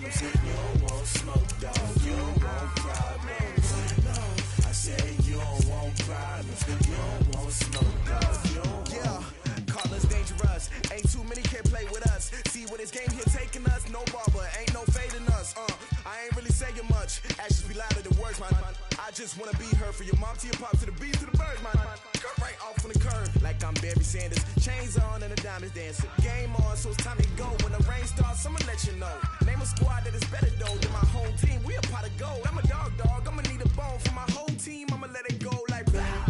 problems. You don't want smoke, dog. You don't want problems. No, I said you don't want problems. You don't want smoke, dog. You don't want. Call us dangerous. Ain't too many can play with us. See where this game here taking us. No barber, ain't no fading us. I ain't really saying much. Actions be louder than words, man. I just wanna be heard from your mom to your pop to the beat to the birds, man. Cut right off on the curb like I'm Barry Sanders. Chains on and the diamonds dancing. Game on, so it's time to go. When the rain starts, I'ma let you know. Name a squad that is better though than my home team. We a pot of gold. I'm a dog. I'ma need a bone for my whole team. I'ma let it go like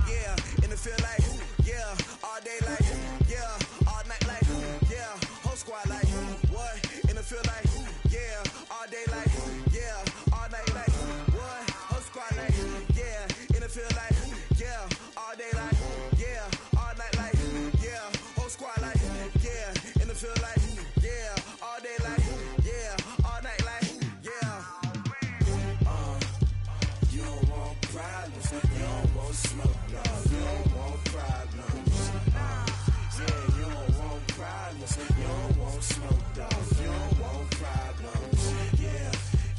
yeah. In the field like yeah. All day like yeah. All night like yeah. Whole squad like what? In the field like yeah. All day like yeah. All night like what? Whole squad like yeah. In the field like yeah. All day like yeah. All night like yeah. Whole squad like yeah. In the field like yeah. All day like yeah. All night like yeah. You don't want problems. You don't want smoke, dog. You don't want problems. Yeah, you don't want problems. You don't want smoke, dog. You don't want problems.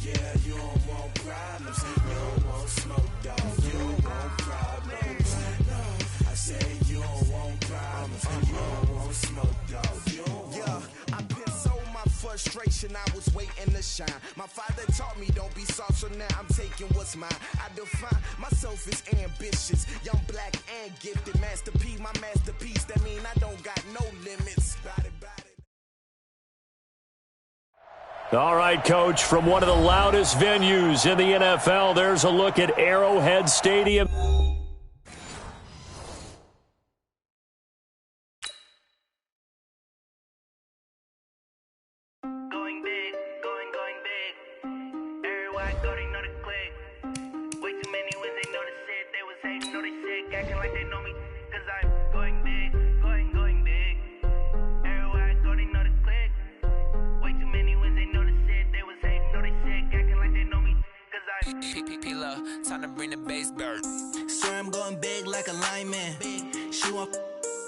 Yeah, you don't want problems. You don't want smoke, dog. You don't want problems. No, I said you don't want problems. You don't want smoke, dog. You don't want. I've been so my frustration, I was waiting to shine. My father taught me don't be soft, so now I'm taking what's mine. I define myself as ambitious, young, black, and gifted. Master P, my masterpiece. That mean I don't got no limits. Bout it. All right, Coach, from one of the loudest venues in the NFL, there's a look at Arrowhead Stadium. Going big, going big. Everybody go, they know the click. Way too many when they know the shit. They was hating, know they sick, acting like they know me. Cause I'm going big, going big. Everybody go, they know the click. Way too many when they know the shit. They was hating, know they sick, acting like they know me. Cause I'm P-P-P-Lo, time to bring the bass bird. Swear I'm going big like a lineman. She want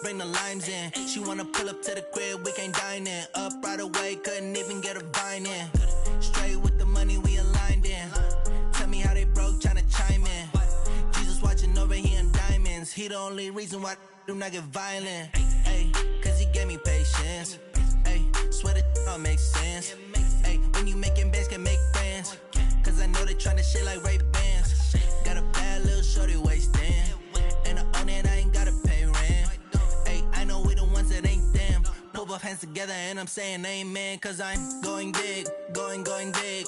bring the limes in. She wanna pull up to the crib, we can't dine in. Up right away, couldn't even get a vine in. Straight with the money, we aligned in. Tell me how they broke, tryna chime in. Jesus watching over here in diamonds. He the only reason why I do not get violent. Ay, cause he gave me patience. Ay, swear that all makes sense. Ay, when you making bands, can make friends. Cause I know they tryna shit like Ray-Bans. Got a bad little shorty wasting. And I own it, I ain't gotta pay rent. Ay, I know we the ones that ain't them. Pull both hands together and I'm saying amen. Cause I'm going big, going big.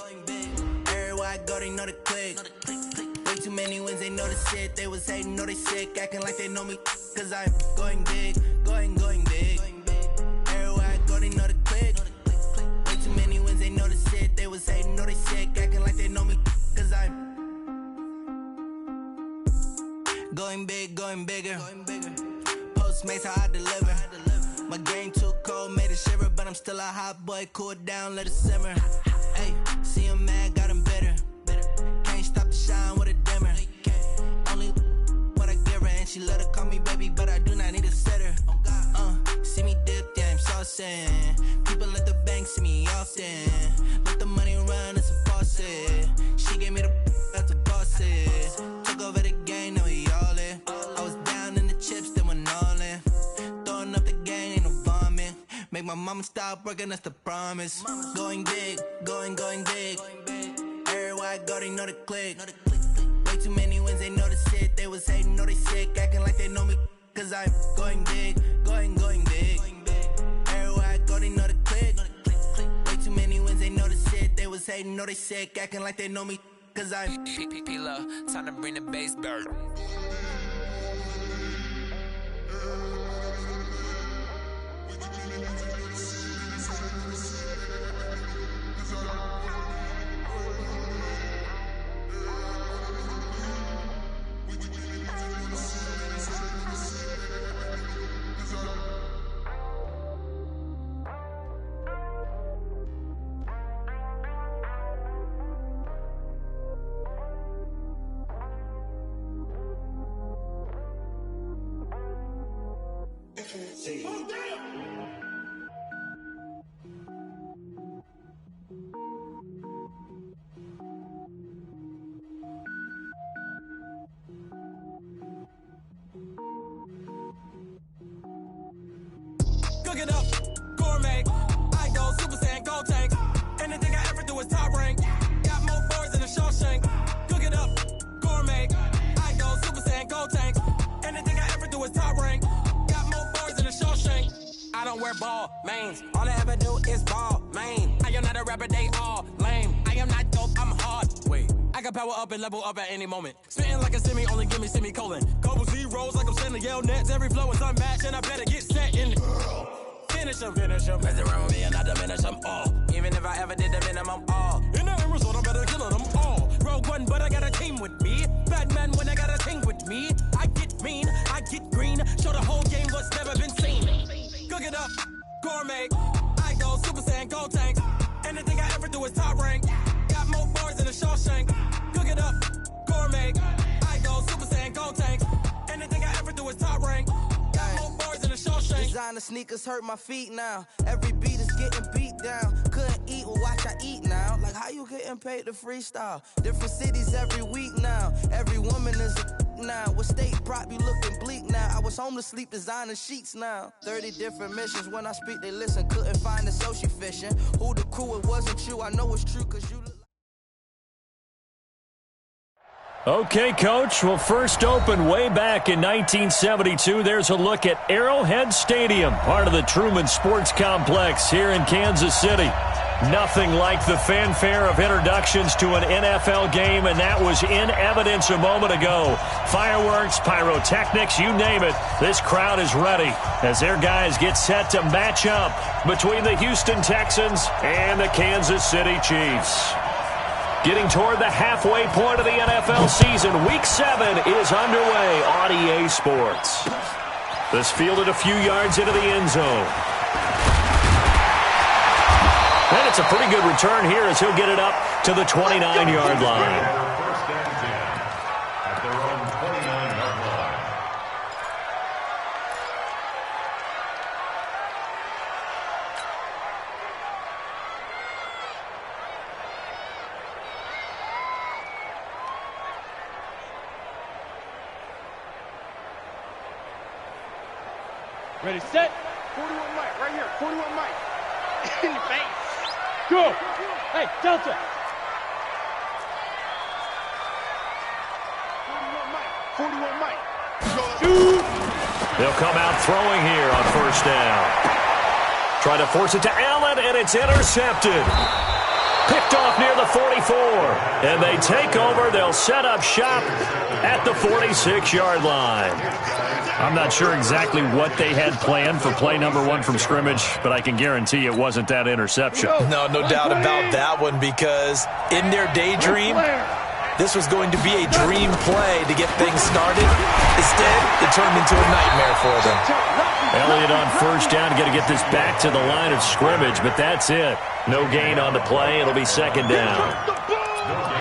Everywhere I go, they know the click. Way too many wins, they know the shit. They was hating, know they sick, acting like they know me. Cause I'm going big, going big. Everywhere I go, they know the click. Way too many wins, they know the shit. They was hating, know they sick, acting like they know me. Cause I'm going big, going bigger. Postmates, how I deliver. My game too cold, made it shiver. But I'm still a hot boy, cool it down, let it simmer. Hey, see him mad, got him bitter. Can't stop the shine with a dimmer. Only what I give her, and she let her call me baby, but I do not need a sitter. See me dip, yeah, I'm saucing. People at the bank see me often. Let the money run, it's a faucet. She gave me the that's a bosses. Took over the game, now we all in. I was down in the chips, they went all in. Throwing up the game, ain't no vomit. Make my mama stop working, that's the promise. Going big, going big. Everywhere I go, they know the click. Way too many wins, they know the shit. They was hating, know they sick, acting like they know me. Cause I'm going big, going big. Everywhere I go, they know the click. Way too many wins, they know the shit. They was hating, know they sick, acting like they know me. Cause I'm P-P-P-Lo, time to bring the bass bird. wear ball mains. All I ever do is ball, man. I am not a rapper, they all lame. I am not dope, I'm hard. Wait, I can power up and level up at any moment. Spitting like a semi, only give me semicolon. Couple zeros like I'm sending yell nets. Every flow is unmatched, and I better get set in. Finish them. Mess around with me and I diminish them all. Even if I ever did the minimum, all. In the end result, I'm better killing them all. Rogue one, but I got a team with me. Batman when I got a team with me. I get mean, I get green. Show the whole game what's never been seen. Cook it up, gourmet. I go Super Saiyan, gold tanks. Anything I ever do is top rank. Got more bars than a Shawshank. Cook it up, gourmet. I go Super Saiyan, gold tanks. Anything I ever do is top rank. Got more bars than a Shawshank. Designer sneakers hurt my feet now. Every beat is getting beat down. Couldn't eat, well watch I eat now. Like how you getting paid to freestyle? Different cities every week now. Every woman is a now. What state prop you looking bleak now? I was home to sleep designing sheets now. 30 different missions. When I speak they listen. Couldn't find the social fishing. Who the crew, it wasn't you. I know it's true cause you look. Okay, Coach. Well, first opened way back in 1972. There's a look at Arrowhead Stadium, part of the Truman Sports Complex here in Kansas City. Nothing like the fanfare of introductions to an NFL game, and that was in evidence a moment ago. Fireworks, pyrotechnics, you name it. This crowd is ready as their guys get set to match up between the Houston Texans and the Kansas City Chiefs. Getting toward the halfway point of the NFL season, Week 7 is underway on EA Sports. This fielded a few yards into the end zone. And it's a pretty good return here as he'll get it up to the 29-yard line. Ready, set. 41 Mike, right here. 41 Mike. In your face. Go. Hey, Delta. 41 Mike. Shoot. They'll come out throwing here on first down. Try to force it to Allen, and it's intercepted. Picked off near the 44. And they take over. They'll set up shop at the 46-yard line. I'm not sure exactly what they had planned for play number 1 from scrimmage, but I can guarantee it wasn't that interception. No doubt about that one, because in their daydream, this was going to be a dream play to get things started. Instead, it turned into a nightmare for them. Elliott on first down, got to get this back to the line of scrimmage, but that's it. No gain on the play. It'll be second down.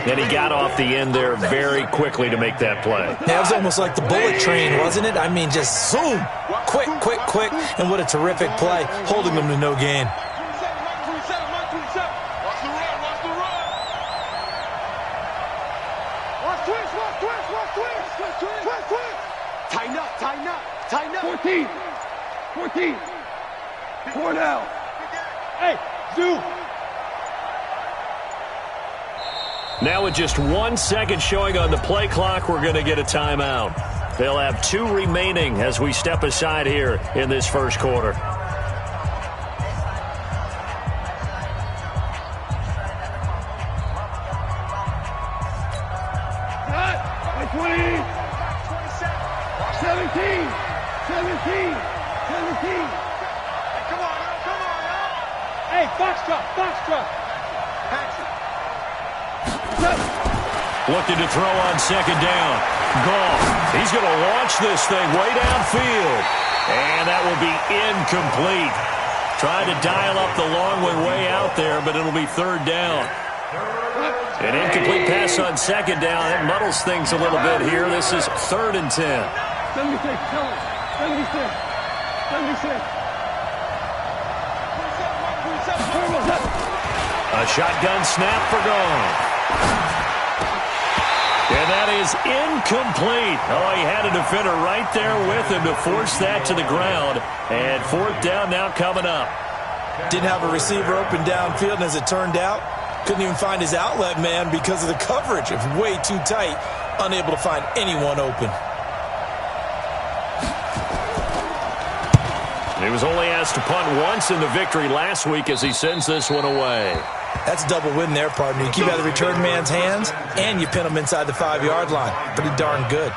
And he got off the end there very quickly to make that play. Yeah, it was almost like the bullet train, wasn't it? I mean, just zoom. Quick. And what a terrific play, holding them to no gain. Tighten up. 14. 4 now. Hey, zoom. Now with just 1 second showing on the play clock, we're going to get a timeout. They'll have 2 remaining as we step aside here in this first quarter. Cut. 20. 17. Come on. Hey, box truck. Looking to throw on second down. Goff. He's going to launch this thing way downfield. And that will be incomplete. Tried to dial up the long way out there, but it'll be third down. An incomplete pass on second down. That muddles things a little bit here. This is 3rd and 10. 76. 76. A shotgun snap for Goff. And that is incomplete. Oh, he had a defender right there with him to force that to the ground. And 4th down now coming up. Didn't have a receiver open downfield, and as it turned out, couldn't even find his outlet man because of the coverage. It was way too tight, unable to find anyone open. He was only asked to punt once in the victory last week as he sends this one away. That's a double win there, partner. You keep out of the return man's hands, and you pin him inside the 5-yard line. Pretty darn good.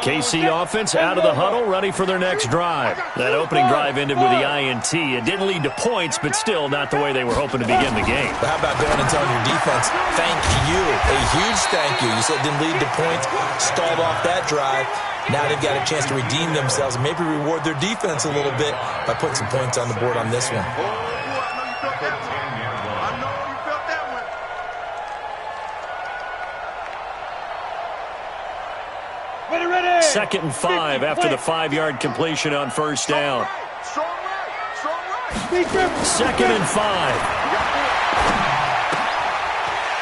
KC offense out of the huddle, ready for their next drive. That opening drive ended with the INT. It didn't lead to points, but still not the way they were hoping to begin the game. But how about going and telling your defense, thank you, a huge thank you. You said it didn't lead to points, stalled off that drive. Now they've got a chance to redeem themselves and maybe reward their defense a little bit by putting some points on the board on this one. Second and 5 after the 5-yard completion on first down. Second and 5.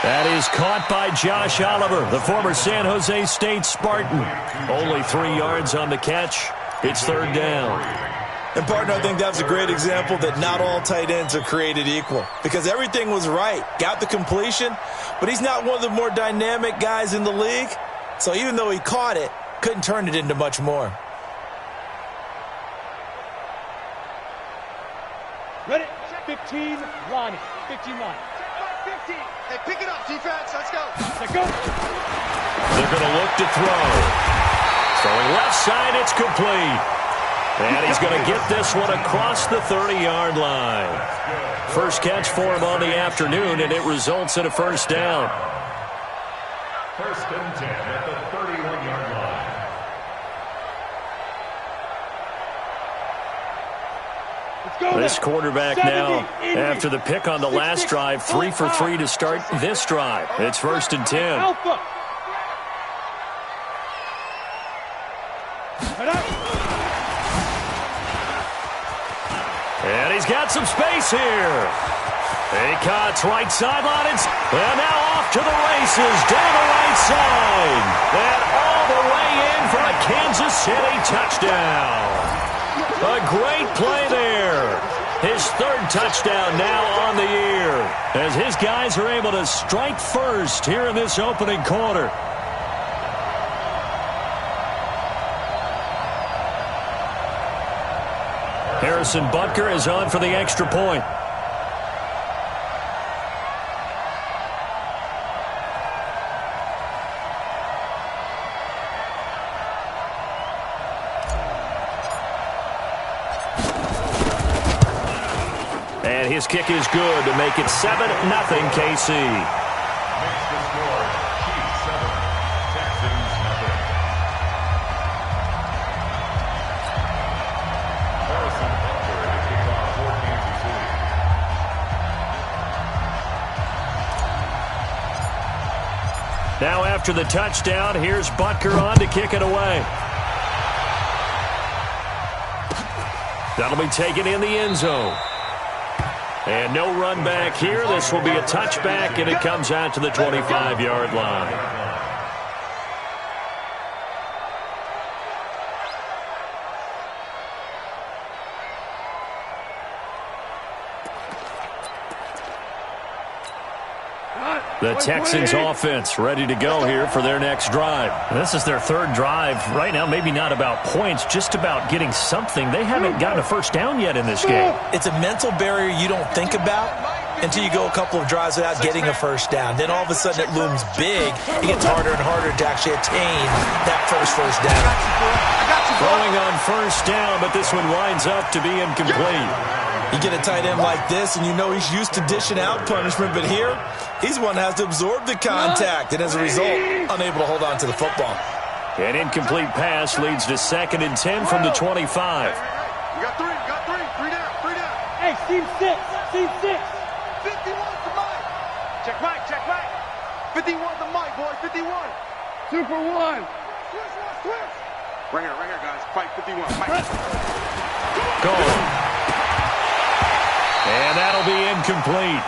That is caught by Josh Oliver, the former San Jose State Spartan. Only 3 yards on the catch. It's third down. And, partner, I think that's a great example that not all tight ends are created equal because everything was right. Got the completion, but he's not one of the more dynamic guys in the league. So even though he caught it, couldn't turn it into much more. Ready? 15, Lonnie. 15 line. 15. Hey, pick it up, defense. Let's go. Let's go. They're going to look to throw. Throwing left side, it's complete. And he's going to get this one across the 30-yard line. First catch for him on the afternoon, and it results in a first down. First and 10 at the 31-yard line. This quarterback now, after the pick on the last drive, 3 for 3 to start this drive. It's first and 10. And he's got some space here. He cuts right sideline, and now off to the races down the right side. And all the way in for a Kansas City touchdown. A great play there. His third touchdown now on the year as his guys are able to strike first here in this opening quarter. Harrison Butker is on for the extra point. And his kick is good to make it 7-0 KC. Makes the score Chiefs 7, Texans 0. Harrison Butker to kick off for Kansas City. Now after the touchdown, here's Butker on to kick it away. That'll be taken in the end zone. And no run back here. This will be a touchback, and it comes out to the 25-yard line. The Texans offense ready to go here for their next drive. This is their third drive. Right now, maybe not about points, just about getting something. They haven't gotten a first down yet in this game. It's a mental barrier you don't think about until you go a couple of drives without getting a first down. Then all of a sudden it looms big. It gets harder and harder to actually attain that first down. Throwing on first down, but this one winds up to be incomplete. You get a tight end like this, and you know he's used to dishing out punishment, but here, he's one that has to absorb the contact, and as a result, unable to hold on to the football. An incomplete pass leads to 2nd and 10 from the 25. You got three down. Hey, seam 6. 51 to Mike. Check right. 51 to Mike, boy, 51. 2 for 1. Switch. Right here, guys. Fight 51. Mike. Go. And that'll be incomplete.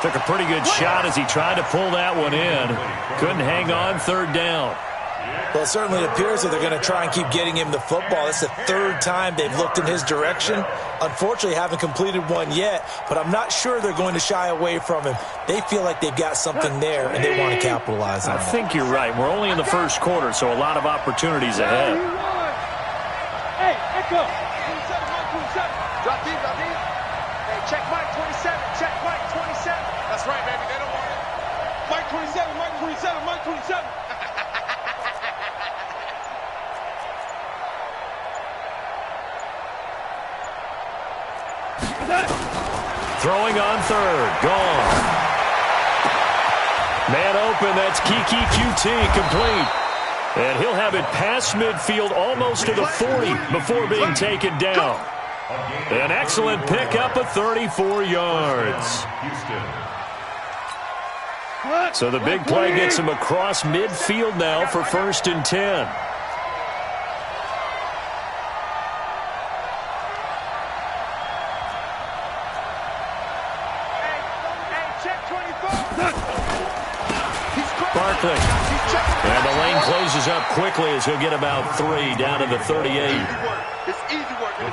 Took a pretty good shot as he tried to pull that one in. Couldn't hang on, third down. Well, it certainly appears that they're going to try and keep getting him the football. It's the third time they've looked in his direction. Unfortunately, haven't completed one yet, but I'm not sure they're going to shy away from him. They feel like they've got something there, and they want to capitalize on it. I think you're right. We're only in the first quarter, so a lot of opportunities ahead. Hey, echo. 27, Mike 27. Drop deep, drop deep. Hey, check Mike 27. Check Mike 27. That's right, baby. They don't want it. Mike 27, Mike 27, Mike 27. Throwing on third. Gone. Man open. That's Kiki QT complete. And he'll have it past midfield almost to the 40 before being taken down. An excellent pickup of 34 yards. So the big play gets him across midfield now for 1st and 10. Barkley. And the lane closes up quickly as he'll get about 3 down to the 38.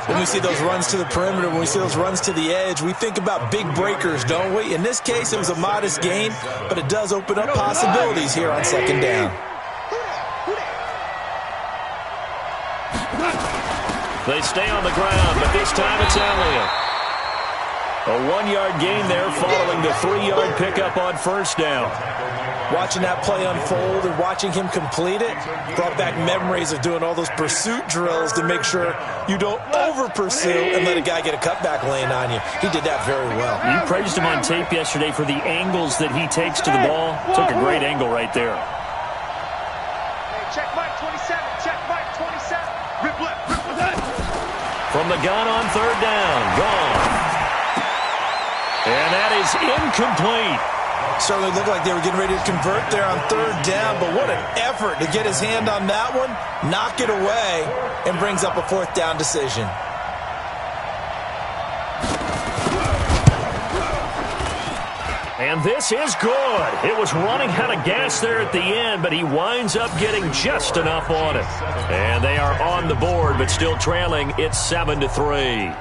When we see those runs to the perimeter, when we see those runs to the edge, we think about big breakers, don't we? In this case, it was a modest gain, but it does open up possibilities here on 2nd down. They stay on the ground, but this time it's Elliott. A 1-yard gain there following the 3-yard pickup on 1st down. Watching that play unfold and watching him complete it brought back memories of doing all those pursuit drills to make sure you don't over-pursue and let a guy get a cutback lane on you. He did that very well. You praised him on tape yesterday for the angles that he takes to the ball. Took a great angle right there. Hey, check Mike 27. Check Mike 27. Rip left. Rip left. From the gun on 3rd down. Gone. And that is incomplete. Certainly looked like they were getting ready to convert there on 3rd down, but what an effort to get his hand on that one, knock it away, and brings up a 4th down decision. And this is good. It was running out of gas there at the end, but he winds up getting just enough on it. And they are on the board, but still trailing. It's 7-3.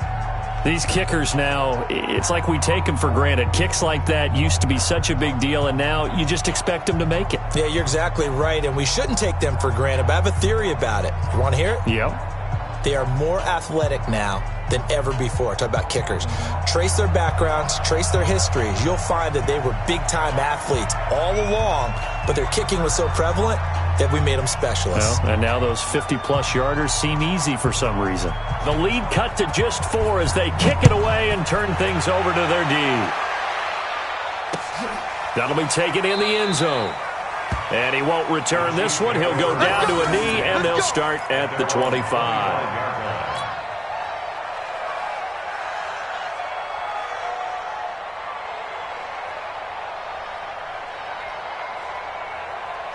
These kickers now, it's like we take them for granted. Kicks like that used to be such a big deal, and now you just expect them to make it. Yeah, you're exactly right, and we shouldn't take them for granted, but I have a theory about it. You want to hear it? Yep. They are more athletic now than ever before. Talk about kickers. Trace their backgrounds, trace their histories. You'll find that they were big-time athletes all along, but their kicking was so prevalent that we made them specialists. Well, and now those 50-plus yarders seem easy for some reason. The lead cut to just 4 as they kick it away and turn things over to their D. That'll be taken in the end zone. And he won't return this one. He'll go down to a knee, and they'll start at the 25.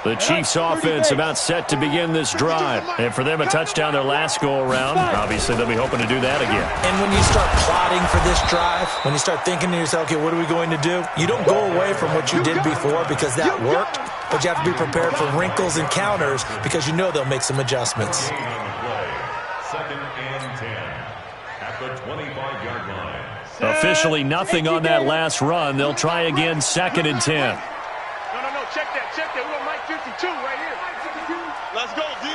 The Chiefs' offense about set to begin this drive. And for them, a touchdown their last go-around. Obviously, they'll be hoping to do that again. And when you start plotting for this drive, when you start thinking to yourself, okay, what are we going to do? You don't go away from what you did before because that worked, but you have to be prepared for wrinkles and counters because you know they'll make some adjustments. 2nd and 10 at the 25-yard line. Officially nothing on that last run. They'll try again 2nd and 10. No, check that. We want Mike 52 right here. Let's go, D.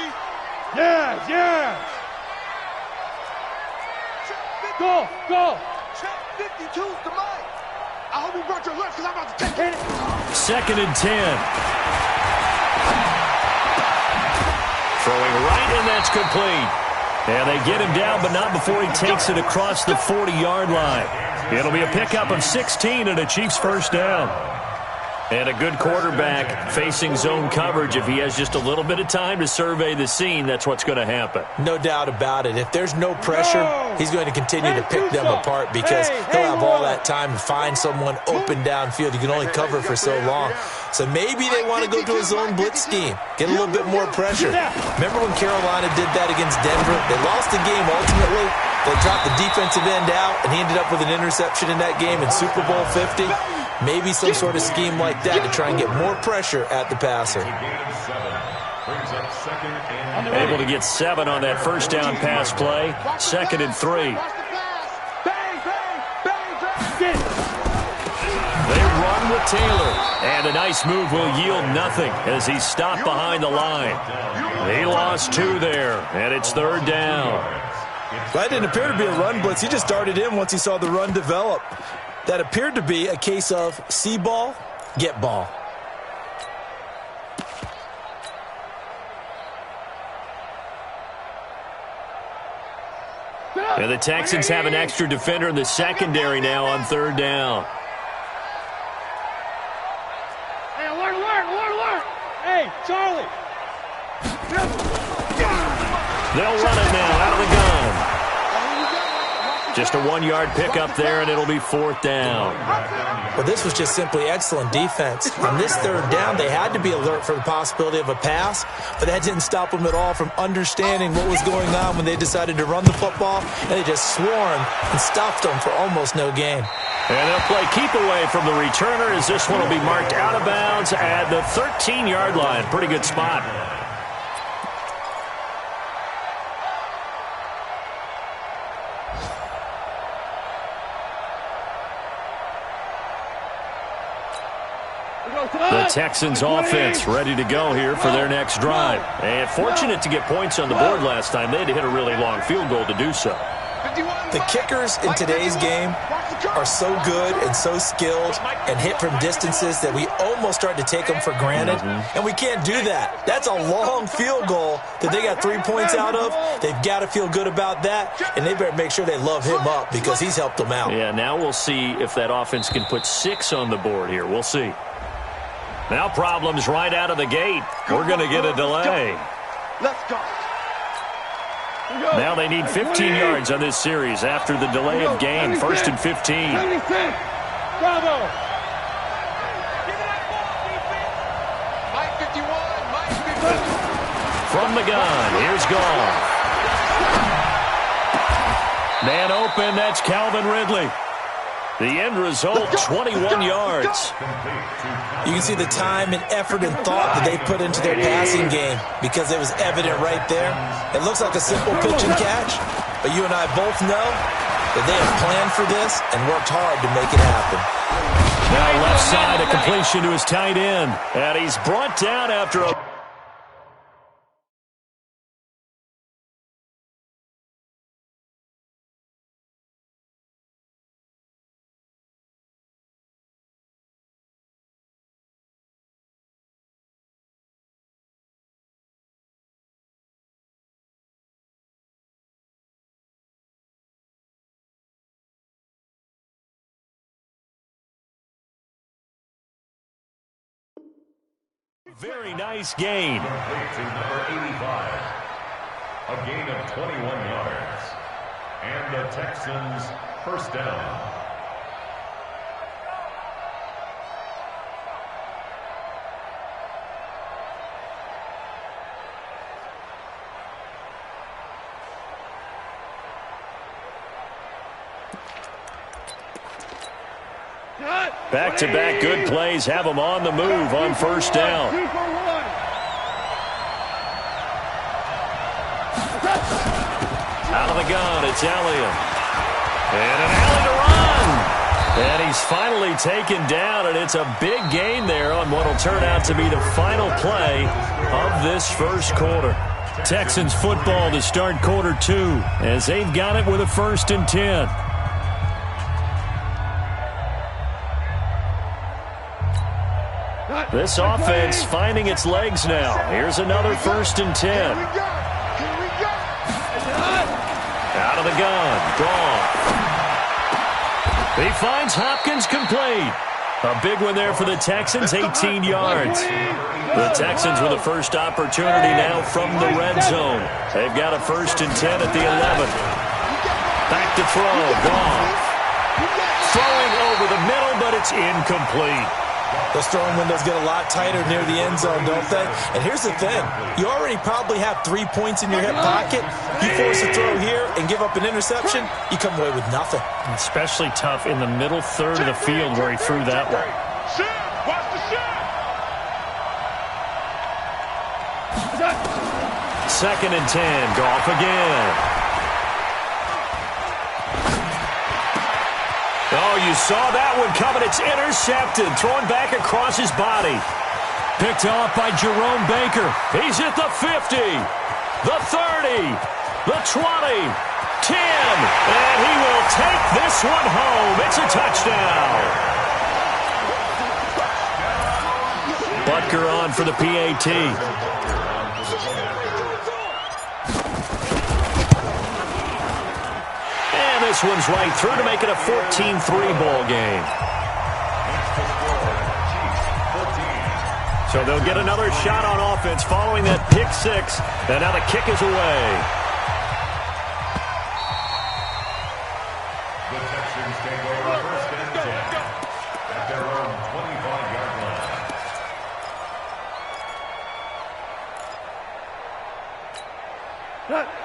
Yeah. Go. Check 52's the Mike. I hope you brought your lunch because I'm about to take it. 2nd and 10. Throwing right, and that's complete. And they get him down, but not before he takes it across the 40-yard line. It'll be a pickup of 16 and a Chiefs 1st down. And a good quarterback facing zone coverage. If he has just a little bit of time to survey the scene, that's what's going to happen. No doubt about it. If there's no pressure, he's going to continue to pick them apart because he'll have all that time to find someone open downfield. You can only cover for so long. So maybe they want to go to a zone blitz scheme, get a little bit more pressure. Remember when Carolina did that against Denver? They lost the game ultimately. They dropped the defensive end out, and he ended up with an interception in that game in Super Bowl 50. Maybe some sort of scheme like that to try and get more pressure at the passer. Able to get 7 on that first down pass play. 2nd and 3. They run with Taylor. And a nice move will yield nothing as he's stopped behind the line. He lost 2 there, and it's 3rd down. Well, that didn't appear to be a run blitz. He just darted in once he saw the run develop. That appeared to be a case of see ball, get ball. And the Texans have an extra defender in the secondary now on 3rd down. Hey, alert. Hey, Charlie. They'll run it now out of the gun. Just a 1-yard pickup there, and it'll be 4th down. Well, this was just simply excellent defense. On this 3rd down, they had to be alert for the possibility of a pass, but that didn't stop them at all from understanding what was going on when they decided to run the football, and they just swarmed and stopped them for almost no gain. And they'll play keep away from the returner as this one will be marked out of bounds at the 13-yard line. Pretty good spot. The Texans offense ready to go here for their next drive. And fortunate to get points on the board last time. They had to hit a really long field goal to do so. The kickers in today's game are so good and so skilled and hit from distances that we almost start to take them for granted. And we can't do that. That's a long field goal that they got 3 points out of. They've got to feel good about that, and they better make sure they love him up because he's helped them out. Yeah, now we'll see if that offense can put 6 on the board here. We'll see. Now problems right out of the gate. We're going to get a delay. Let's go. Now they need 15 yards on this series after the delay of game. 1st and 15. Bravo. Mike 51. From the gun, here's Goff. Man open, that's Calvin Ridley. The end result, 21 yards. You can see the time and effort and thought that they put into their passing game because it was evident right there. It looks like a simple pitch and catch, but you and I both know that they have planned for this and worked hard to make it happen. Now left side, a completion to his tight end. And he's brought down after a... Very nice gain. Complete to number 85. A gain of 21 yards. And the Texans first down. Back-to-back good plays have them on the move on 1st down. Out of the gun, it's Elliott. And an alley to run. And he's finally taken down, and it's a big gain there on what will turn out to be the final play of this first quarter. Texans football to start quarter 2 as they've got it with a 1st and 10. This offense finding its legs now. Here's another 1st and 10. Out of the gun. Gone. He finds Hopkins complete. A big one there for the Texans, 18 yards. The Texans with a first opportunity now from the red zone. They've got a 1st and 10 at the 11. Back to throw. Gone. Throwing over the middle, but it's incomplete. Those throwing windows get a lot tighter near the end zone, don't they? And here's the thing. You already probably have 3 points in your hip pocket. You force a throw here and give up an interception, you come away with nothing. Especially tough in the middle third of the field where he threw that one. Watch the shot. 2nd and 10. Goff again. Oh, you saw that one coming. It's intercepted. Thrown back across his body. Picked off by Jerome Baker. He's at the 50, the 30, the 20, 10. And he will take this one home. It's a touchdown. Butker on for the PAT. And this one's right through to make it a 14-3 ball game. So they'll get another shot on offense following that pick six. And now the kick is away. The Texans take over 1st and 10 at their own 25-yard line.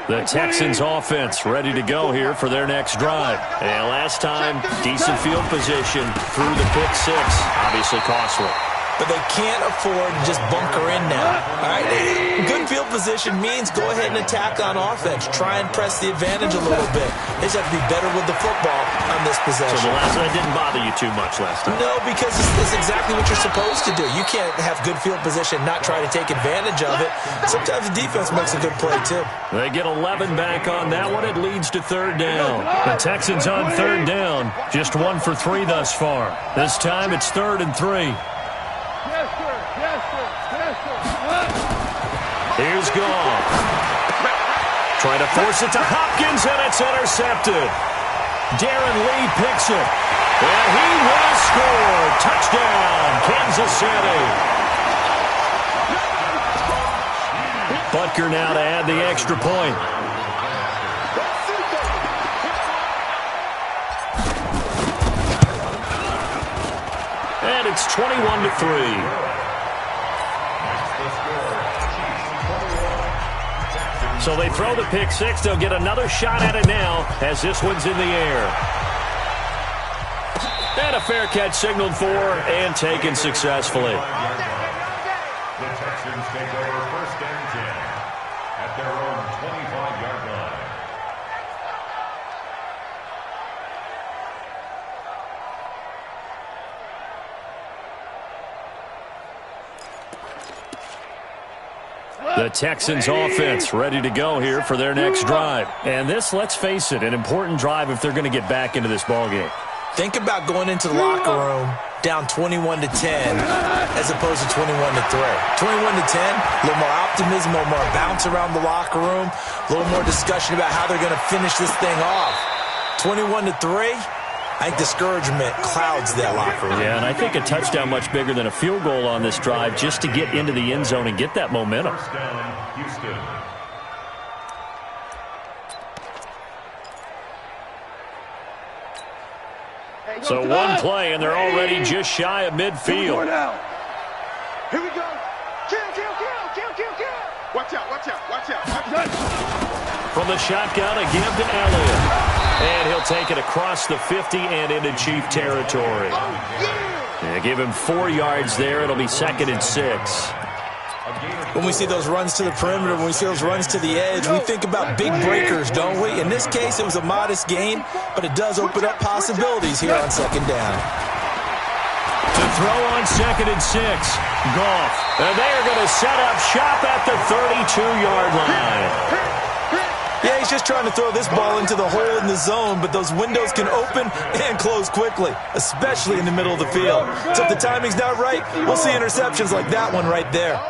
The Texans offense ready to go here for their next drive. And last time, decent field position through the pick six. Obviously costly. But they can't afford to just bunker in now. All right? Good field position means go ahead and attack on offense. Try and press the advantage a little bit. They just have to be better with the football on this possession. So the last one didn't bother you too much last time? No, because it's exactly what you're supposed to do. You can't have good field position and not try to take advantage of it. Sometimes the defense makes a good play, too. They get 11 back on that one. It leads to 3rd down. The Texans on 3rd down. Just 1 for 3 thus far. This time it's 3rd and 3. Here's Goff. Trying to force it to Hopkins, and it's intercepted. Darren Lee picks it. And he will score. Touchdown, Kansas City. Butker now to add the extra point. And it's 21-3. So they throw the pick six. They'll get another shot at it now as this one's in the air. And a fair catch signaled for and taken successfully. The Texans take over 1st and 10 at their own 25-yard line. The Texans offense ready to go here for their next drive. And this, let's face it, an important drive if they're going to get back into this ballgame. Think about going into the locker room down 21-10 as opposed to 21-3. 21-10, a little more optimism, a little more bounce around the locker room, a little more discussion about how they're going to finish this thing off. 21-3. I think discouragement clouds that locker room. Yeah, and I think a touchdown much bigger than a field goal on this drive just to get into the end zone and get that momentum. 1st down, Houston. So one play, and they're already just shy of midfield. Here we go. Kill. Watch out. From the shotgun, a give to Elliott. And he'll take it across the 50 and into Chief territory. Yeah, give him 4 yards there. It'll be 2nd and 6. When we see those runs to the perimeter, when we see those runs to the edge, we think about big breakers, don't we? In this case, it was a modest gain, but it does open up possibilities here on 2nd down. To throw on 2nd and 6. Goff. And they are going to set up shop at the 32-yard line. Yeah, he's just trying to throw this ball into the hole in the zone, but those windows can open and close quickly, especially in the middle of the field. So if the timing's not right, we'll see interceptions like that one right there.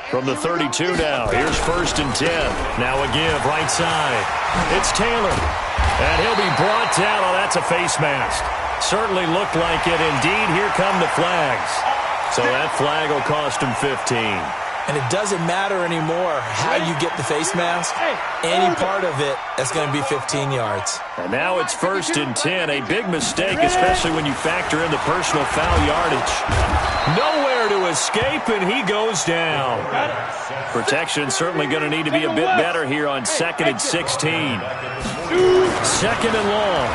From the 32 now, here's 1st and 10. Now a give, right side. It's Taylor. And he'll be brought down. Oh, that's a face mask. Certainly looked like it. Indeed, here come the flags. So that flag will cost him 15. And it doesn't matter anymore how you get the face mask. Any part of it, that's going to be 15 yards. And now it's 1st and 10. A big mistake, especially when you factor in the personal foul yardage. Nowhere to escape, and he goes down. Protection certainly going to need to be a bit better here on 2nd and 16. 2nd and long.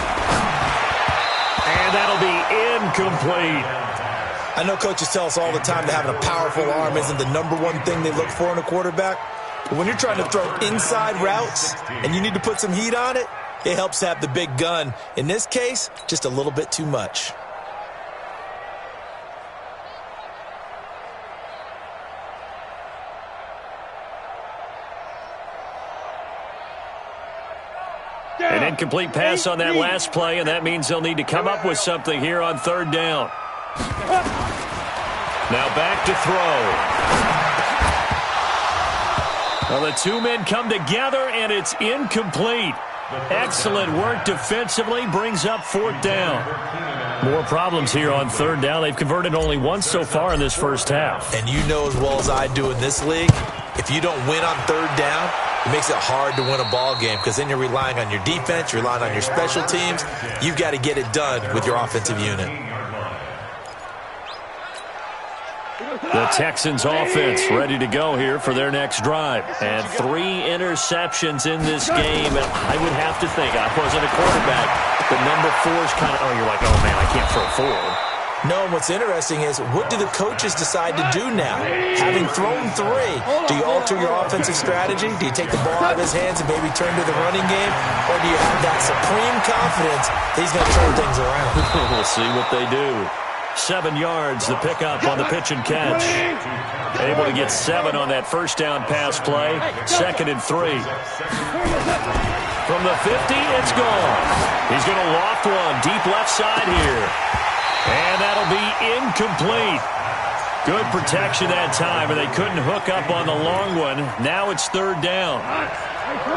And that'll be incomplete. I know coaches tell us all the time that having a powerful arm isn't the #1 thing they look for in a quarterback. But when you're trying to throw inside routes and you need to put some heat on it, it helps to have the big gun. In this case, just a little bit too much. An incomplete pass on that last play, and that means they'll need to come up with something here on 3rd down. Now back to throw. Well, the two men come together, and it's incomplete. Excellent work defensively, brings up 4th down. More problems here on 3rd down. They've converted only once so far in this first half. And you know as well as I do in this league, if you don't win on 3rd down, it makes it hard to win a ball game because then you're relying on your defense, you're relying on your special teams. You've got to get it done with your offensive unit. The Texans offense ready to go here for their next drive. And 3 interceptions in this game. And I would have to think, I wasn't a quarterback, but number 4 is kind of, you're like, oh, man, I can't throw 4. No, and what's interesting is, what do the coaches decide to do now? Having thrown 3, do you alter your offensive strategy? Do you take the ball out of his hands and maybe turn to the running game? Or do you have that supreme confidence that he's going to turn things around? We'll see what they do. 7 yards, the pickup on the pitch and catch. Able to get 7 on that first down pass play. 2nd and 3. From the 50, it's gone. He's going to loft one deep left side here. And that'll be incomplete. Good protection that time, and they couldn't hook up on the long one. Now it's 3rd down.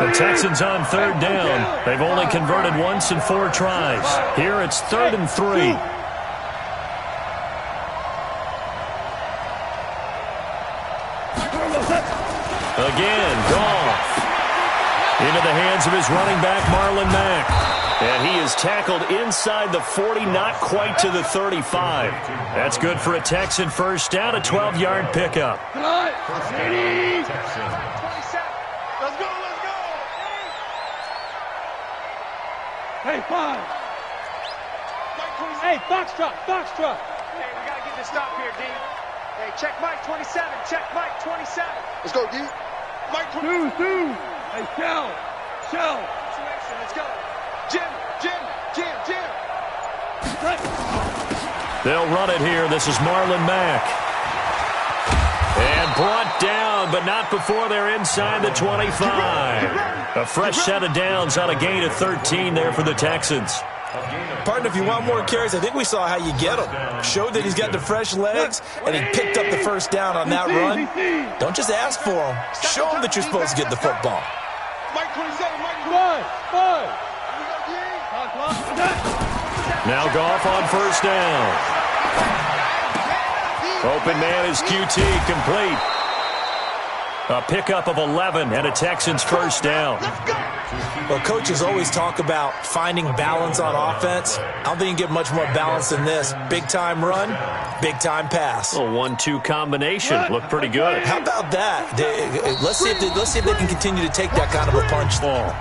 The Texans on 3rd down. They've only converted once in 4 tries. Here it's 3rd and 3. Again, Goff. Into the hands of his running back, Marlon Mack. And he is tackled inside the 40, not quite to the 35. That's good for a Texan first down, a 12-yard pickup. Let's go, let's go. Hey, 5. Hey, Foxtrot. Hey, we got to get this stop here, D. Hey, check Mike 27. Check Mike 27. Let's go, D. Mike 27. Hey, Shell. Situation, let's go. Jim. They'll run it here. This is Marlon Mack. And brought down, but not before they're inside the 25. A fresh set of downs on a gain of 13 there for the Texans. Partner, if you want more carries, I think we saw how you get him. Showed that he's got the fresh legs, and he picked up the first down on that run. Don't just ask for him. Show him that you're supposed to get the football. Mike 27, Mike 5. Now Goff on first down. Open man is QT, complete. A pickup of 11 and a Texans first down. Well, coaches always talk about finding balance on offense. I don't think you can get much more balance than this. Big-time run, big-time pass. A 1-2 combination. Looked pretty good. How about that? Let's see if they can continue to take that kind of a punch ball.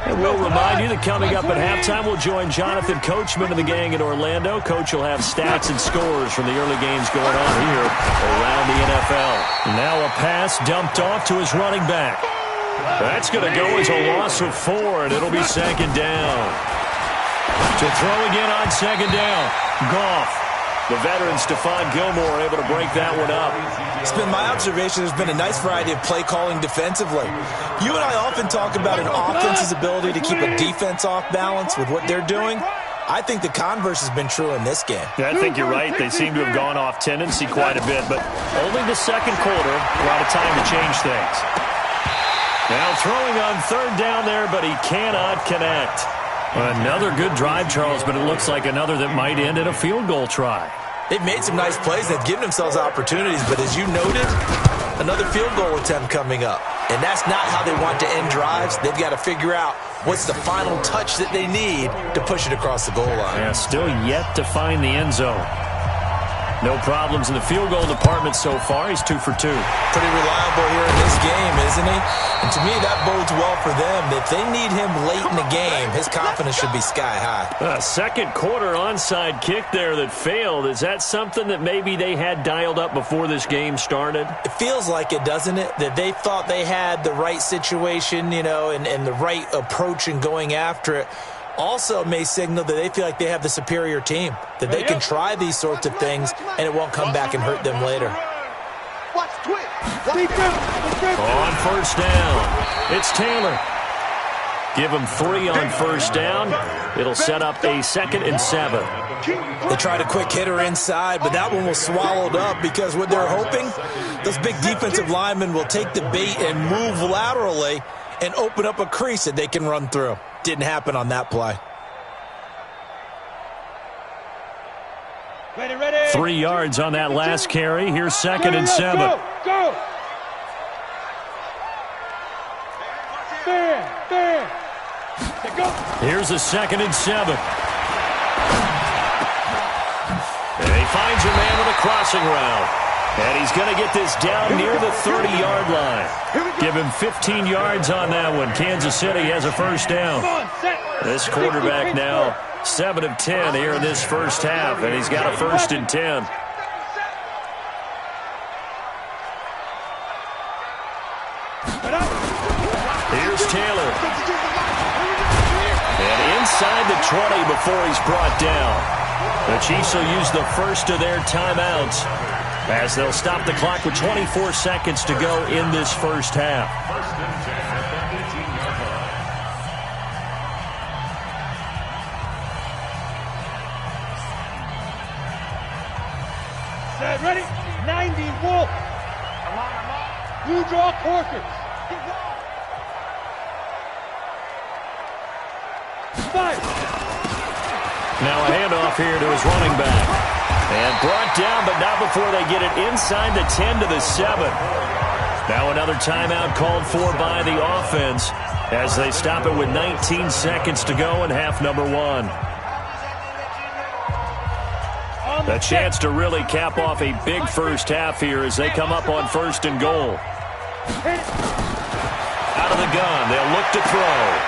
And we'll remind you that coming up at halftime, we'll join Jonathan Coachman and the gang in Orlando. Coach will have stats and scores from the early games going on here around the NFL. Now a pass dumped off to his running back. That's going to go as a loss of 4, and it'll be 2nd down. To throw again on 2nd down, Goff. The veteran Stephon Gilmore able to break that one up. It's been my observation there's been a nice variety of play calling defensively. You and I often talk about an offense's ability to keep a defense off balance with what they're doing. I think the converse has been true in this game. Yeah, I think you're right. They seem to have gone off tendency quite a bit, but only the second quarter, a lot of time to change things. Now throwing on 3rd down there, but he cannot connect. Another good drive, Charles, but it looks like another that might end in a field goal try. They've made some nice plays. They've given themselves opportunities, but as you noted, another field goal attempt coming up. And that's not how they want to end drives. They've got to figure out what's the final touch that they need to push it across the goal line. Yeah, still yet to find the end zone. No problems in the field goal department so far. He's 2 for 2. Pretty reliable here in this game, isn't he? And to me, that bodes well for them. If they need him late in the game, his confidence should be sky high. Second quarter onside kick there that failed. Is that something that maybe they had dialed up before this game started? It feels like it, doesn't it? That they thought they had the right situation, you know, and the right approach in going after it. Also may signal that they feel like they have the superior team, that they can try these sorts of things and it won't come back and hurt them later. On first down, it's Taylor. Give him 3 on first down. It'll set up a 2nd and 7. They tried a quick hitter inside, but that one was swallowed up because what they're hoping, those big defensive linemen will take the bait and move laterally and open up a crease that they can run through. Didn't happen on that play. 3 yards on that last carry. Here's 2nd and 7. Go! Here's a 2nd and 7. And he finds a man on a crossing route. And he's going to get this down near the 30-yard line. Give him 15 yards on that one. Kansas City has a first down. This quarterback now 7 of 10 here in this first half, and he's got a 1st and 10. Here's Taylor. And inside the 20 before he's brought down. The Chiefs will use the first of their timeouts as they'll stop the clock with 24 seconds to go in this first half. Set, ready? 90, Wolf. You draw Corkins. 5. Now a handoff here to his running back. And brought down, but not before they get it inside the 10 to the 7. Now another timeout called for by the offense as they stop it with 19 seconds to go in half number 1. A chance to really cap off a big first half here as they come up on 1st and goal. Out of the gun, they'll look to throw.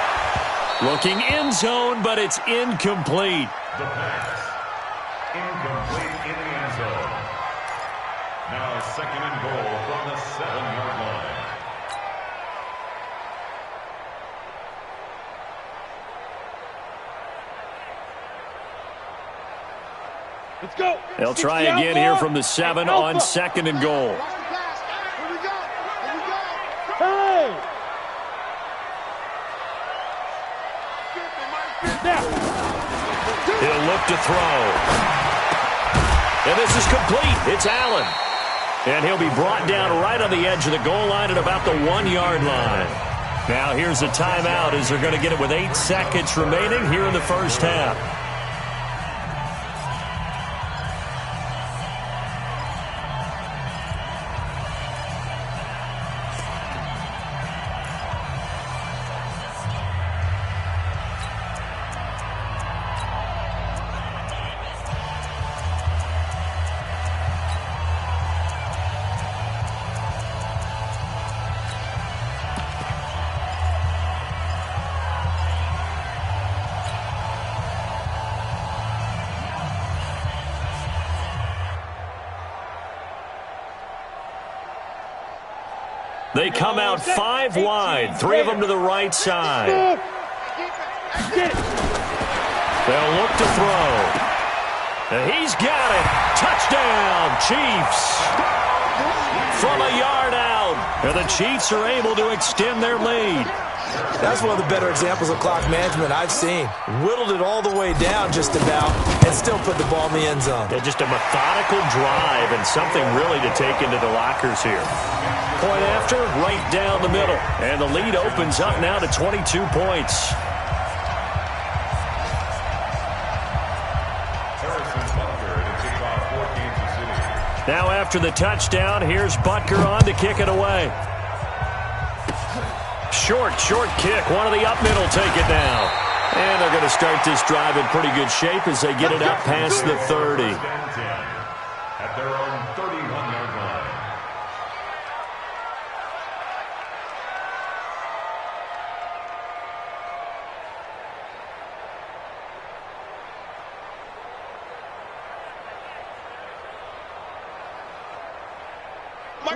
Looking end zone, but it's incomplete. The pass. Incomplete in the end zone. Now 2nd and goal from the 7-yard line. Let's go. They'll try again here from the 7 on 2nd and goal. Hey! He'll look to throw. And this is complete. It's Allen. And he'll be brought down right on the edge of the goal line at about the 1-yard line. Now here's a timeout as they're going to get it with 8 seconds remaining here in the first half. They come out 5 wide, 3 of them to the right side. They'll look to throw. And he's got it. Touchdown, Chiefs. From a yard out. And the Chiefs are able to extend their lead. That's one of the better examples of clock management I've seen. Whittled it all the way down just about and still put the ball in the end zone. Yeah, just a methodical drive and something really to take into the lockers here. Point after, right down the middle. And the lead opens up now to 22 points. Now after the touchdown, here's Butker on to kick it away. Short kick. One of the up middle take it now. And they're going to start this drive in pretty good shape as they get it up past the 30. At their own 31-yard line.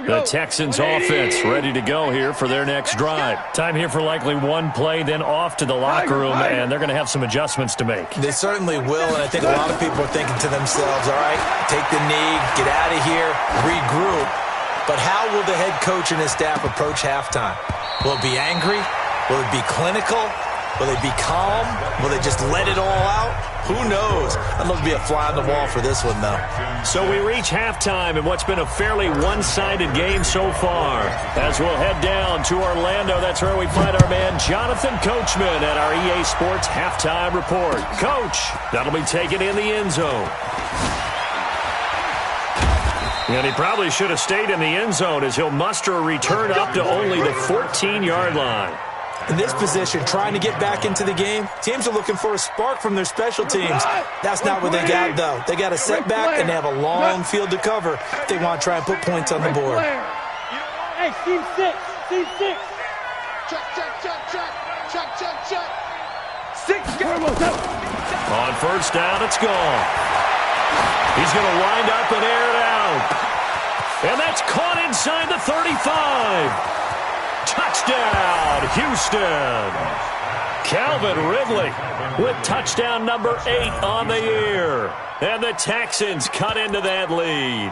The Texans offense ready to go here for their next drive. Time here for likely one play, then off to the locker room, and they're going to have some adjustments to make. They certainly will, and I think a lot of people are thinking to themselves, all right, take the knee, get out of here, regroup. But how will the head coach and his staff approach halftime? Will it be angry? Will it be clinical? Will they be calm? Will they just let it all out? Who knows? I'd love to be a fly on the wall for this one, though. So we reach halftime in what's been a fairly one-sided game so far. As we'll head down to Orlando, that's where we find our man Jonathan Coachman at our EA Sports Halftime Report. Coach, that'll be taken in the end zone. And he probably should have stayed in the end zone as he'll muster a return up to only the 14-yard line. In this position, trying to get back into the game, teams are looking for a spark from their special teams. That's not what they got, though. They got a setback, and they have a long field to cover if they want to try and put points on the board. Hey, team 6. Check. 6, go. On first down, it's gone. He's going to wind up and air it out. And that's caught inside the 35. Touchdown, Houston. Calvin Ridley with touchdown number 8 on the year. And the Texans cut into that lead.